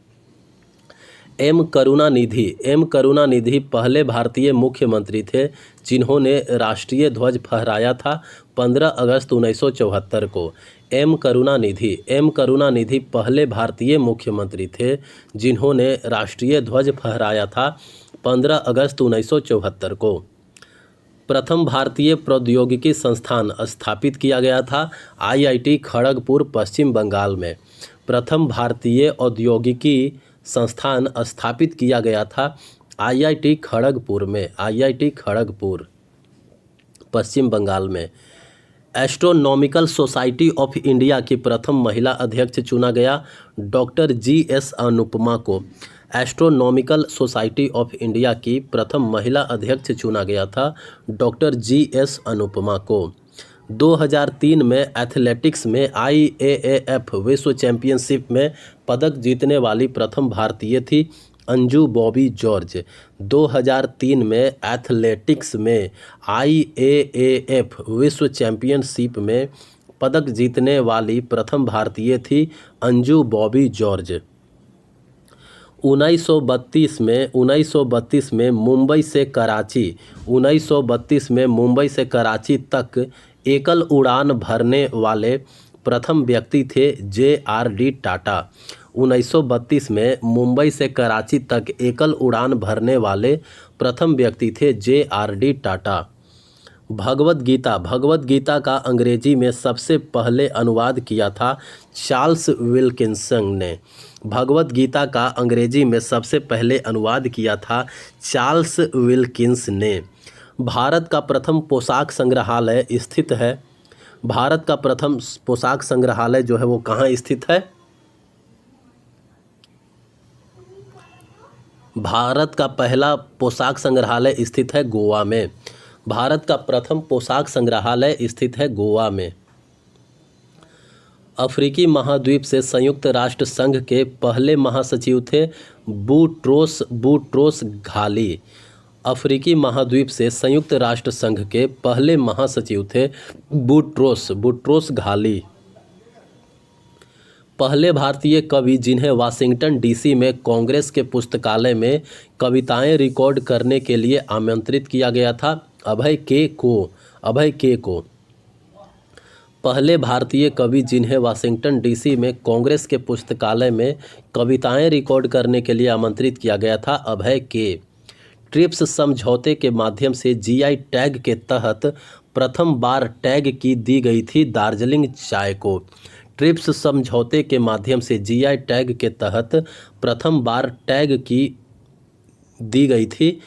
एम करुणानिधि पहले भारतीय मुख्यमंत्री थे जिन्होंने राष्ट्रीय ध्वज फहराया था 15 अगस्त 1974 को। एम करुणानिधि पहले भारतीय मुख्यमंत्री थे जिन्होंने राष्ट्रीय ध्वज फहराया था 15 अगस्त 1974 को। प्रथम भारतीय प्रौद्योगिकी संस्थान स्थापित किया गया था IIT खड़गपुर पश्चिम बंगाल में। प्रथम भारतीय औद्योगिकी संस्थान स्थापित किया गया था IIT खड़गपुर में। IIT खड़गपुर पश्चिम बंगाल में। एस्ट्रोनॉमिकल सोसाइटी ऑफ इंडिया की प्रथम महिला अध्यक्ष चुना गया डॉक्टर GS अनुपमा को। एस्ट्रोनॉमिकल सोसाइटी ऑफ इंडिया की प्रथम महिला अध्यक्ष चुना गया था डॉक्टर GS अनुपमा को। 2003 में एथलेटिक्स में IAAF विश्व चैंपियनशिप में पदक जीतने वाली प्रथम भारतीय थी अंजू बॉबी जॉर्ज। 2003 में एथलेटिक्स में IAAF विश्व चैंपियनशिप में पदक जीतने वाली प्रथम भारतीय थी अंजू बॉबी जॉर्ज। 1932 में मुंबई से कराची तक एकल उड़ान भरने वाले प्रथम व्यक्ति थे JRD टाटा। 1932 में मुंबई से कराची तक एकल उड़ान भरने वाले प्रथम व्यक्ति थे JRD टाटा। भगवद गीता का अंग्रेजी में सबसे पहले अनुवाद किया था चार्ल्स विल्किंसन ने। भगवद गीता का अंग्रेजी में सबसे पहले अनुवाद किया था चार्ल्स विल्किंस ने। भारत का प्रथम पोशाक संग्रहालय स्थित है। भारत का प्रथम पोशाक संग्रहालय जो है वो कहाँ स्थित है? भारत का पहला पोशाक संग्रहालय स्थित है गोवा में। भारत का प्रथम पोशाक संग्रहालय स्थित है गोवा में। अफ्रीकी महाद्वीप से संयुक्त राष्ट्र संघ के पहले महासचिव थे बूट्रोस घाली। अफ्रीकी महाद्वीप से संयुक्त राष्ट्र संघ के पहले महासचिव थे बूट्रोस घाली। पहले भारतीय कवि जिन्हें वाशिंगटन DC में कांग्रेस के पुस्तकालय में कविताएं रिकॉर्ड करने के लिए आमंत्रित किया गया था अभय के को। पहले भारतीय कवि जिन्हें वाशिंगटन DC में कांग्रेस के पुस्तकालय में कविताएं रिकॉर्ड करने के लिए आमंत्रित किया गया था अभय के। ट्रिप्स समझौते के माध्यम से GI टैग के तहत प्रथम बार टैग की दी गई थी दार्जिलिंग चाय को। ट्रिप्स समझौते के माध्यम से GI टैग के तहत प्रथम बार टैग की दी गई थी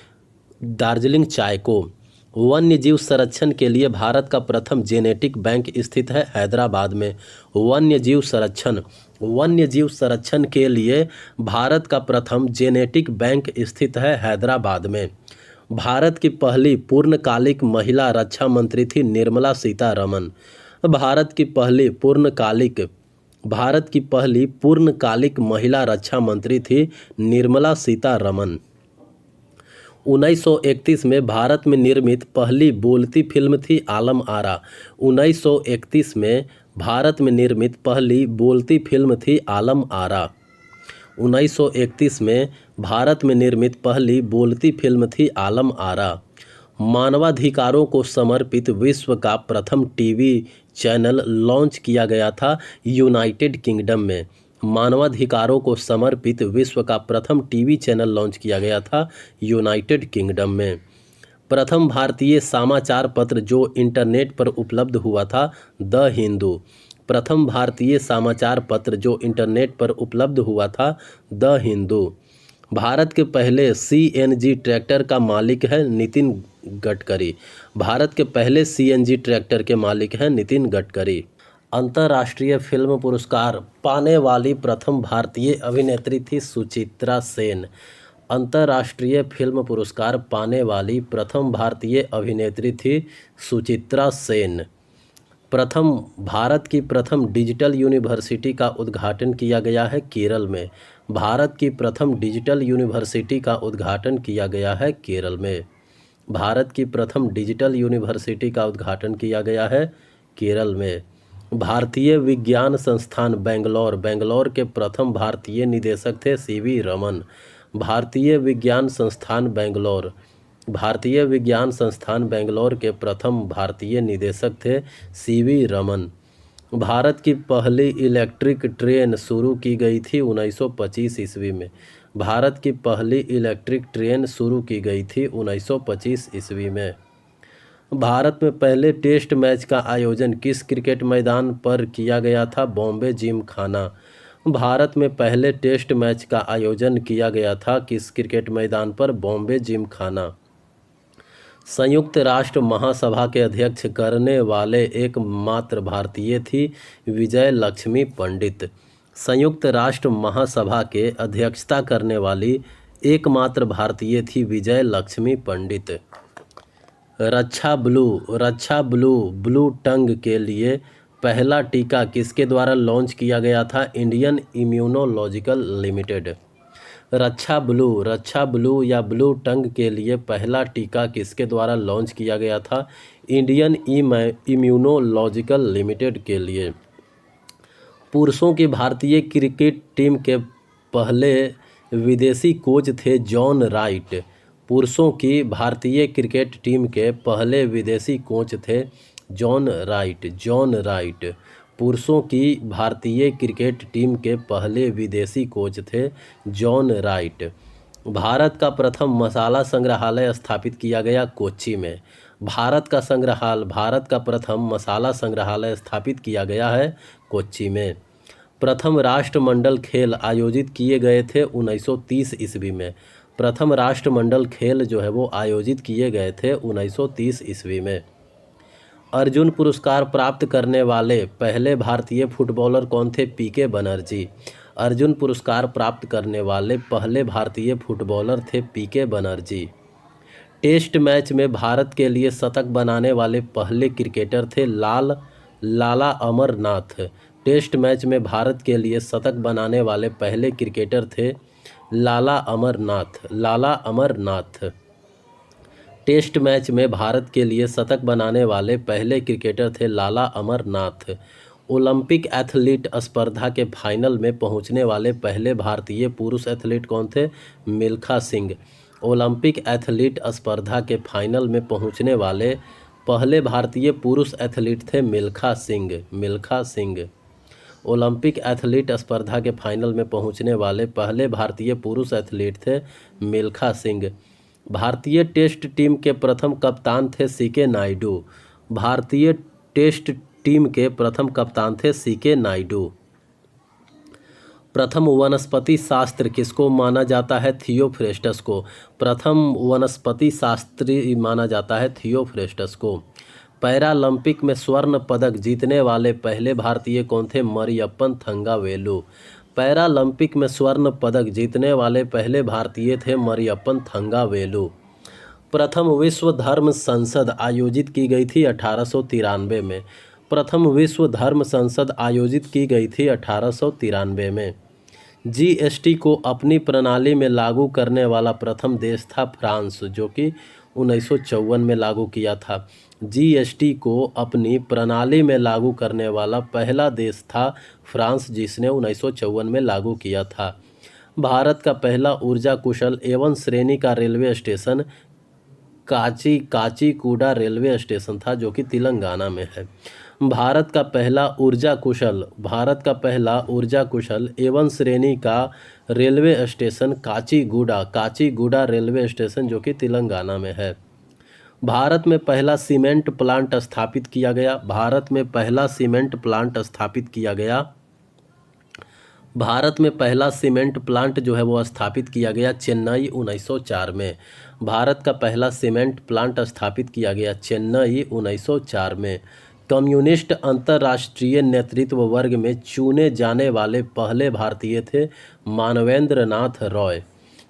दार्जिलिंग चाय को। वन्यजीव संरक्षण के लिए भारत का प्रथम जेनेटिक बैंक स्थित है हैदराबाद में। वन्यजीव संरक्षण के लिए भारत का प्रथम जेनेटिक बैंक स्थित है हैदराबाद में। भारत की पहली पूर्णकालिक महिला रक्षा मंत्री थी निर्मला सीतारमण। भारत की पहली पूर्णकालिक महिला रक्षा मंत्री थी निर्मला सीतारमण। 1931 में भारत में निर्मित पहली बोलती फिल्म थी आलम आरा। 1931 में भारत में निर्मित पहली बोलती फिल्म थी आलम आरा। 1931 में भारत में निर्मित पहली बोलती फिल्म थी आलम आरा। मानवाधिकारों को समर्पित विश्व का प्रथम टीवी चैनल लॉन्च किया गया था यूनाइटेड किंगडम में। मानवाधिकारों को समर्पित विश्व का प्रथम टीवी चैनल लॉन्च किया गया था यूनाइटेड किंगडम में। प्रथम भारतीय समाचार पत्र जो इंटरनेट पर उपलब्ध हुआ था द हिंदू। प्रथम भारतीय समाचार पत्र जो इंटरनेट पर उपलब्ध हुआ था द हिंदू। भारत के पहले CNG ट्रैक्टर का मालिक है नितिन गडकरी। भारत के पहले CNG ट्रैक्टर के मालिक हैं नितिन गडकरी। अंतर्राष्ट्रीय फिल्म पुरस्कार पाने वाली प्रथम भारतीय अभिनेत्री थी सुचित्रा सेन। अंतर्राष्ट्रीय फिल्म पुरस्कार पाने वाली प्रथम भारतीय अभिनेत्री थी सुचित्रा सेन। भारत की प्रथम डिजिटल यूनिवर्सिटी का उद्घाटन किया गया है केरल में। भारत की प्रथम डिजिटल यूनिवर्सिटी का उद्घाटन किया गया है केरल में। भारत की प्रथम डिजिटल यूनिवर्सिटी का उद्घाटन किया गया है केरल में। भारतीय विज्ञान संस्थान बेंगलोर के प्रथम भारतीय निदेशक थे CV रमन। भारतीय विज्ञान संस्थान बेंगलोर के प्रथम भारतीय निदेशक थे CV रमन। भारत की पहली इलेक्ट्रिक ट्रेन शुरू की गई थी 1925 ईस्वी में। भारत की पहली इलेक्ट्रिक ट्रेन शुरू की गई थी 1925 ईस्वी में। भारत में पहले टेस्ट मैच का आयोजन किस क्रिकेट मैदान पर किया गया था? बॉम्बे जिमखाना। भारत में पहले टेस्ट मैच का आयोजन किया गया था किस क्रिकेट मैदान पर? बॉम्बे जिमखाना। संयुक्त राष्ट्र महासभा के अध्यक्ष करने वाले एकमात्र भारतीय थी विजय लक्ष्मी पंडित। संयुक्त राष्ट्र महासभा के अध्यक्षता करने वाली एकमात्र भारतीय थी विजय लक्ष्मी पंडित। रक्षा ब्लू ब्लू टंग के लिए पहला टीका किसके द्वारा लॉन्च किया गया था? Indian immunological limited. Raksha blue या ब्लू टंग के लिए पहला टीका किसके द्वारा लॉन्च किया गया था? इंडियन इम्यूनोलॉजिकल लिमिटेड के लिए। पुरुषों की भारतीय क्रिकेट टीम के पहले विदेशी कोच थे जॉन राइट। पुरुषों की भारतीय क्रिकेट टीम के पहले विदेशी कोच थे जॉन राइट। पुरुषों की भारतीय क्रिकेट टीम के पहले विदेशी कोच थे जॉन राइट। भारत का प्रथम मसाला संग्रहालय स्थापित किया गया कोच्चि में। भारत का प्रथम मसाला संग्रहालय स्थापित किया गया है कोच्चि में। प्रथम राष्ट्रमंडल खेल आयोजित किए गए थे 1930 ईस्वी में। प्रथम राष्ट्रमंडल खेल जो है वो आयोजित किए गए थे 1930 ईस्वी में। अर्जुन पुरस्कार प्राप्त करने वाले पहले भारतीय फुटबॉलर कौन थे? पीके बनर्जी। अर्जुन पुरस्कार प्राप्त करने वाले पहले भारतीय फुटबॉलर थे पीके बनर्जी। टेस्ट मैच में भारत के लिए शतक बनाने वाले पहले क्रिकेटर थे लाला अमरनाथ। टेस्ट मैच में भारत के लिए शतक बनाने वाले पहले क्रिकेटर थे लाला अमरनाथ। टेस्ट मैच में भारत के लिए शतक बनाने वाले पहले क्रिकेटर थे लाला अमरनाथ। ओलंपिक एथलीट स्पर्धा के फाइनल में पहुंचने वाले पहले भारतीय पुरुष एथलीट कौन थे? मिल्खा सिंह। ओलंपिक एथलीट स्पर्धा के फाइनल में पहुंचने वाले पहले भारतीय पुरुष एथलीट थे मिल्खा सिंह। ओलंपिक एथलीट स्पर्धा के फाइनल में पहुंचने वाले पहले भारतीय पुरुष एथलीट थे मिल्खा सिंह। भारतीय टेस्ट टीम के प्रथम कप्तान थे सीके नायडू। भारतीय टेस्ट टीम के प्रथम कप्तान थे सीके नायडू। प्रथम वनस्पति शास्त्र किसको माना जाता है? थियोफ्रेस्टस को। प्रथम वनस्पति शास्त्री माना जाता है थियोफ्रेस्टस को। पैरालंपिक में स्वर्ण पदक जीतने वाले पहले भारतीय कौन थे? मरियप्पन थंगावेलु। पैरालंपिक में स्वर्ण पदक जीतने वाले पहले भारतीय थे मरियप्पन थंगावेलु। प्रथम विश्व धर्म संसद आयोजित की गई थी 1893 में। प्रथम विश्व धर्म संसद आयोजित की गई थी 1893 में। जीएसटी को अपनी प्रणाली में लागू करने वाला प्रथम देश था फ्रांस, जो कि 1954 में लागू किया था। जीएसटी को अपनी प्रणाली में लागू करने वाला पहला देश था फ्रांस, जिसने 1954 में लागू किया था। भारत का पहला ऊर्जा कुशल एवं श्रेणी का railway station Kacheguda railway station था, जो कि तेलंगाना में है। भारत का पहला ऊर्जा कुशल एवं श्रेणी का railway station Kacheguda railway station, जो कि तेलंगाना में है। भारत में पहला सीमेंट प्लांट स्थापित किया गया। भारत में पहला सीमेंट प्लांट जो है वो स्थापित किया गया चेन्नई 1904 में। भारत का पहला सीमेंट प्लांट स्थापित किया गया चेन्नई 1904 में। कम्युनिस्ट अंतर्राष्ट्रीय नेतृत्व वर्ग में चुने जाने वाले पहले भारतीय थे मानवेंद्र नाथ रॉय।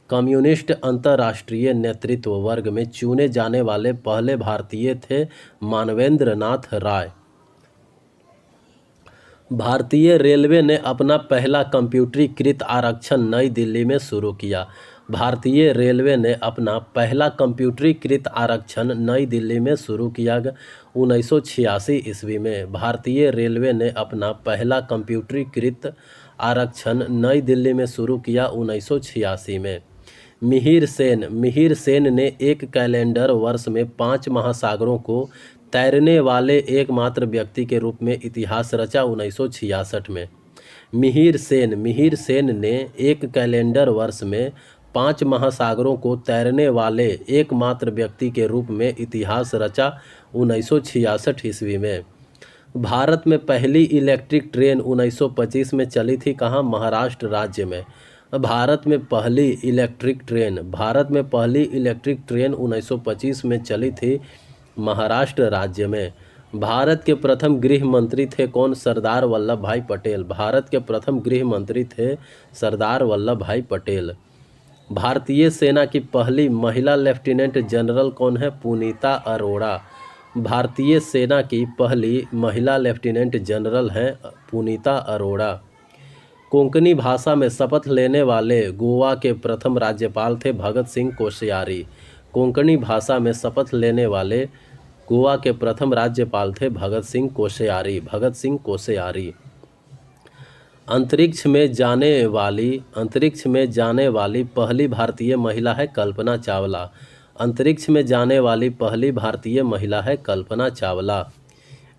कम्युनिस्ट अंतर्राष्ट्रीय नेतृत्व वर्ग में चुने जाने वाले पहले भारतीय थे मानवेंद्र नाथ राय। भारतीय रेलवे ने अपना पहला कंप्यूटरीकृत आरक्षण नई दिल्ली में शुरू किया। भारतीय रेलवे ने अपना पहला कंप्यूटरीकृत आरक्षण नई दिल्ली में शुरू किया 1986 ईस्वी में। भारतीय रेलवे ने अपना पहला कंप्यूटरीकृत आरक्षण नई दिल्ली में शुरू किया 1986 में। मिहिर सेन ने एक कैलेंडर वर्ष में 5 महासागरों को तैरने वाले एकमात्र व्यक्ति के रूप में इतिहास रचा 1966 में। मिहिर सेन ने एक कैलेंडर वर्ष में 5 महासागरों को तैरने वाले एकमात्र व्यक्ति के रूप में इतिहास रचा 1966 ईस्वी में। भारत में पहली इलेक्ट्रिक ट्रेन 1925 में चली थी कहाँ? महाराष्ट्र राज्य में। भारत में पहली इलेक्ट्रिक ट्रेन 1925 में चली थी महाराष्ट्र राज्य में। भारत के प्रथम गृह मंत्री थे कौन? सरदार वल्लभ भाई पटेल। भारत के प्रथम गृह मंत्री थे सरदार वल्लभ भाई पटेल। भारतीय सेना की पहली महिला लेफ्टिनेंट जनरल कौन है? पुनीता अरोड़ा। भारतीय सेना की पहली महिला लेफ्टिनेंट जनरल हैं पुनीता अरोड़ा। कोंकणी भाषा में शपथ लेने वाले गोवा के प्रथम राज्यपाल थे भगत सिंह कोश्यारी। कोंकणी भाषा में शपथ लेने वाले गोवा के प्रथम राज्यपाल थे भगत सिंह कोश्यारी। भगत सिंह कोश्यारी। अंतरिक्ष में जाने वाली पहली भारतीय महिला है कल्पना चावला। अंतरिक्ष में जाने वाली पहली भारतीय महिला है कल्पना चावला।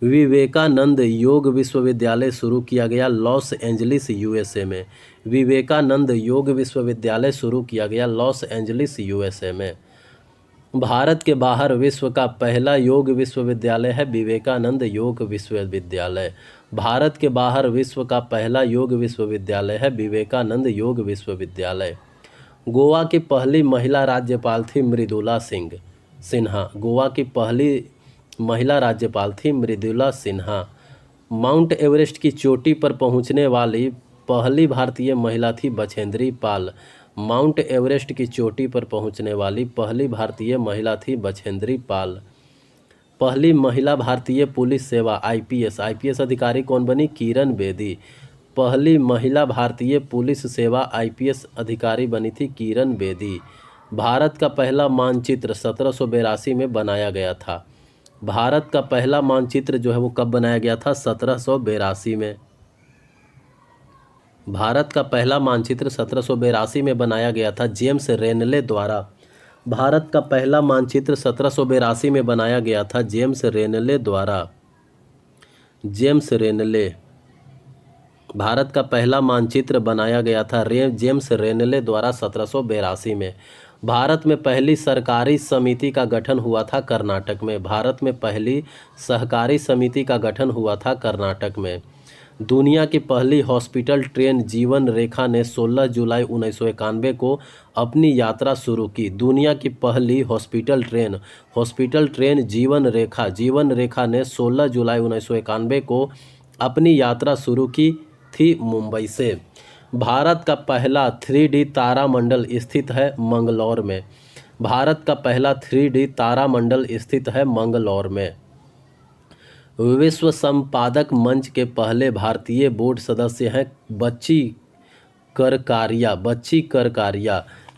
विवेकानंद योग विश्वविद्यालय शुरू किया गया लॉस एंजलिस यूएसए में। विवेकानंद योग विश्वविद्यालय शुरू किया गया लॉस एंजलिस यूएसए में। भारत के बाहर विश्व का पहला योग विश्वविद्यालय है विवेकानंद योग विश्वविद्यालय। भारत के बाहर विश्व का पहला योग विश्वविद्यालय है विवेकानंद योग विश्वविद्यालय। गोवा की पहली महिला राज्यपाल थी मृदुला सिन्हा। गोवा की पहली महिला राज्यपाल थी मृदुला सिन्हा। माउंट एवरेस्ट की चोटी पर पहुंचने वाली पहली भारतीय महिला थी बछेंद्री पाल। माउंट एवरेस्ट की चोटी पर पहुंचने वाली पहली भारतीय महिला थी बछेंद्री पाल। पहली महिला भारतीय पुलिस सेवा आईपीएस अधिकारी कौन बनी? किरण बेदी। पहली महिला भारतीय पुलिस सेवा आईपीएस अधिकारी बनी थी किरण बेदी। भारत का पहला मानचित्र 1782 में बनाया गया था। भारत का पहला मानचित्र जो है वो कब बनाया गया था? 1782 में। भारत का पहला मानचित्र 1782 में बनाया गया था जेम्स रेनले द्वारा। भारत का पहला मानचित्र 1782 में बनाया गया था जेम्स रेनले द्वारा। जेम्स रेनले। भारत का पहला मानचित्र बनाया गया था जेम्स रेनले द्वारा 1782 में। भारत में पहली सरकारी समिति का गठन हुआ था कर्नाटक में। भारत में पहली सहकारी समिति का गठन हुआ था कर्नाटक में। दुनिया की पहली हॉस्पिटल ट्रेन जीवन रेखा ने 16 जुलाई 1991 को अपनी यात्रा शुरू की। दुनिया की पहली हॉस्पिटल ट्रेन जीवन रेखा ने 16 जुलाई 1991 को अपनी यात्रा शुरू की थी मुंबई से। भारत का पहला 3D तारामंडल स्थित है मंगलौर में। भारत का पहला 3D तारामंडल स्थित है मंगलौर में। विश्व संपादक मंच के पहले भारतीय बोर्ड सदस्य हैं बच्ची करकारिया।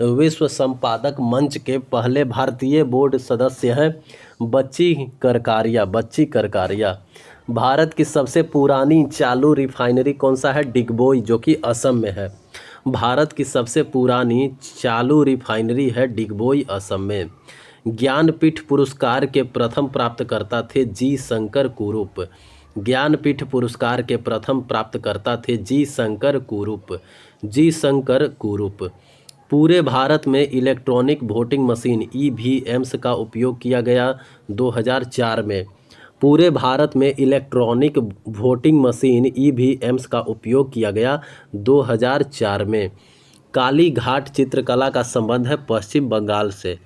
विश्व संपादक मंच के पहले भारतीय बोर्ड सदस्य हैं बच्ची करकारिया। भारत की सबसे पुरानी चालू रिफाइनरी कौन सा है? डिगबोई, जो कि असम में है। भारत की सबसे पुरानी चालू रिफाइनरी है डिगबोई, असम में। ज्ञानपीठ पुरस्कार के प्रथम प्राप्तकर्ता थे जी शंकर कुरूप। ज्ञानपीठ पुरस्कार के प्रथम प्राप्तकर्ता थे जी शंकर कुरूप। पूरे भारत में इलेक्ट्रॉनिक वोटिंग मशीन ईवीएम्स का उपयोग किया गया 2004 में। पूरे भारत में इलेक्ट्रॉनिक वोटिंग मशीन ईवीएम्स का उपयोग किया गया 2004 में। काली घाट चित्रकला का संबंध है पश्चिम बंगाल से।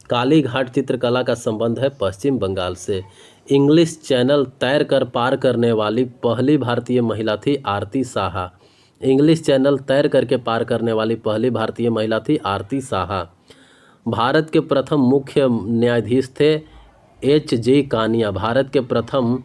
काली घाट चित्रकला का संबंध है पश्चिम बंगाल से। इंग्लिश चैनल तैरकर पार करने वाली पहली भारतीय महिला थी आरती साहा। इंग्लिश चैनल तैर करके पार करने वाली पहली भारतीय महिला थी आरती साहा। भारत के प्रथम मुख्य न्यायाधीश थे एच.जे. कानिया। भारत के प्रथम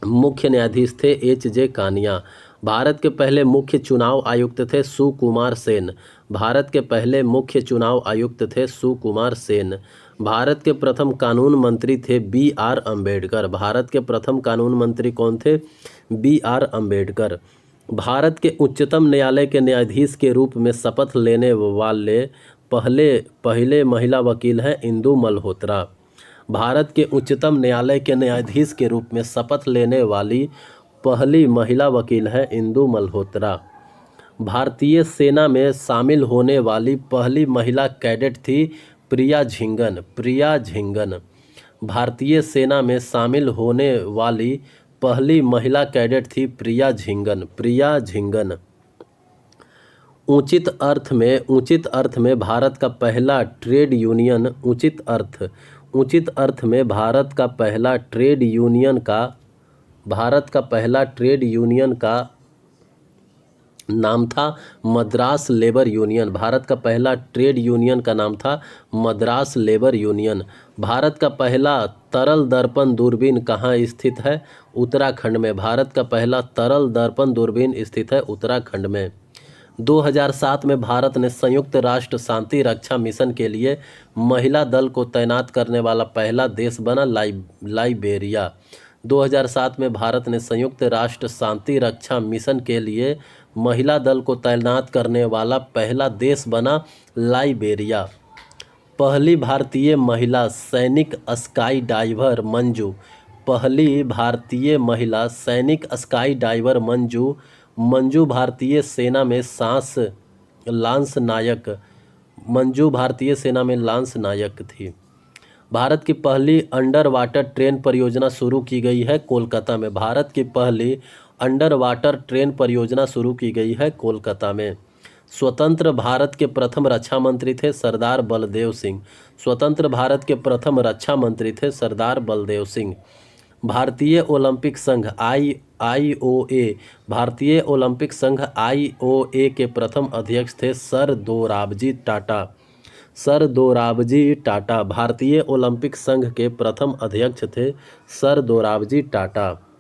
मुख्य न्यायाधीश थे एच.जे. कानिया। भारत के पहले मुख्य चुनाव आयुक्त थे सुकुमार सेन। भारत के पहले मुख्य चुनाव आयुक्त थे सुकुमार सेन। भारत के प्रथम कानून मंत्री थे बी.आर. अम्बेडकर। भारत के प्रथम कानून मंत्री कौन थे? बी.आर. अम्बेडकर। भारत के उच्चतम न्यायालय के न्यायाधीश के रूप में शपथ लेने वाले पहले महिला वकील हैं इंदु मल्होत्रा। भारत के उच्चतम न्यायालय के न्यायाधीश के रूप में शपथ लेने वाली पहली महिला वकील है इंदु मल्होत्रा। भारतीय सेना में शामिल होने वाली पहली महिला कैडेट थी प्रिया झिंगन। भारतीय सेना में शामिल होने वाली पहली महिला कैडेट थी प्रिया झिंगन। उचित अर्थ में भारत का पहला ट्रेड यूनियन उचित अर्थ में भारत का पहला ट्रेड यूनियन का नाम था मद्रास लेबर यूनियन। भारत का पहला ट्रेड यूनियन का नाम था मद्रास लेबर यूनियन। भारत का पहला तरल दर्पण दूरबीन कहाँ स्थित है? उत्तराखंड में। भारत का पहला तरल दर्पण दूरबीन स्थित है उत्तराखंड में। 2007 में भारत ने संयुक्त राष्ट्र शांति रक्षा मिशन के लिए महिला दल को तैनात करने वाला पहला देश बना लाइबेरिया। 2007 में भारत ने संयुक्त राष्ट्र शांति रक्षा मिशन के लिए महिला दल को तैनात करने वाला पहला देश बना लाइबेरिया। पहली भारतीय महिला सैनिक स्काई डाइवर मंजू। पहली भारतीय महिला सैनिक स्काई डाइवर मंजू भारतीय सेना में लांस नायक थी। भारत की पहली अंडर वाटर ट्रेन परियोजना शुरू की गई है कोलकाता में। भारत की पहली अंडर वाटर ट्रेन परियोजना शुरू की गई है कोलकाता में। स्वतंत्र भारत के प्रथम रक्षा मंत्री थे सरदार बलदेव सिंह। स्वतंत्र भारत के प्रथम रक्षा मंत्री थे सरदार बलदेव सिंह। भारतीय ओलंपिक संघ IOA भारतीय ओलंपिक संघ IOA के प्रथम अध्यक्ष थे सर दोराबजी टाटा। भारतीय ओलंपिक संघ के प्रथम अध्यक्ष थे सर दोराबजी टाटा।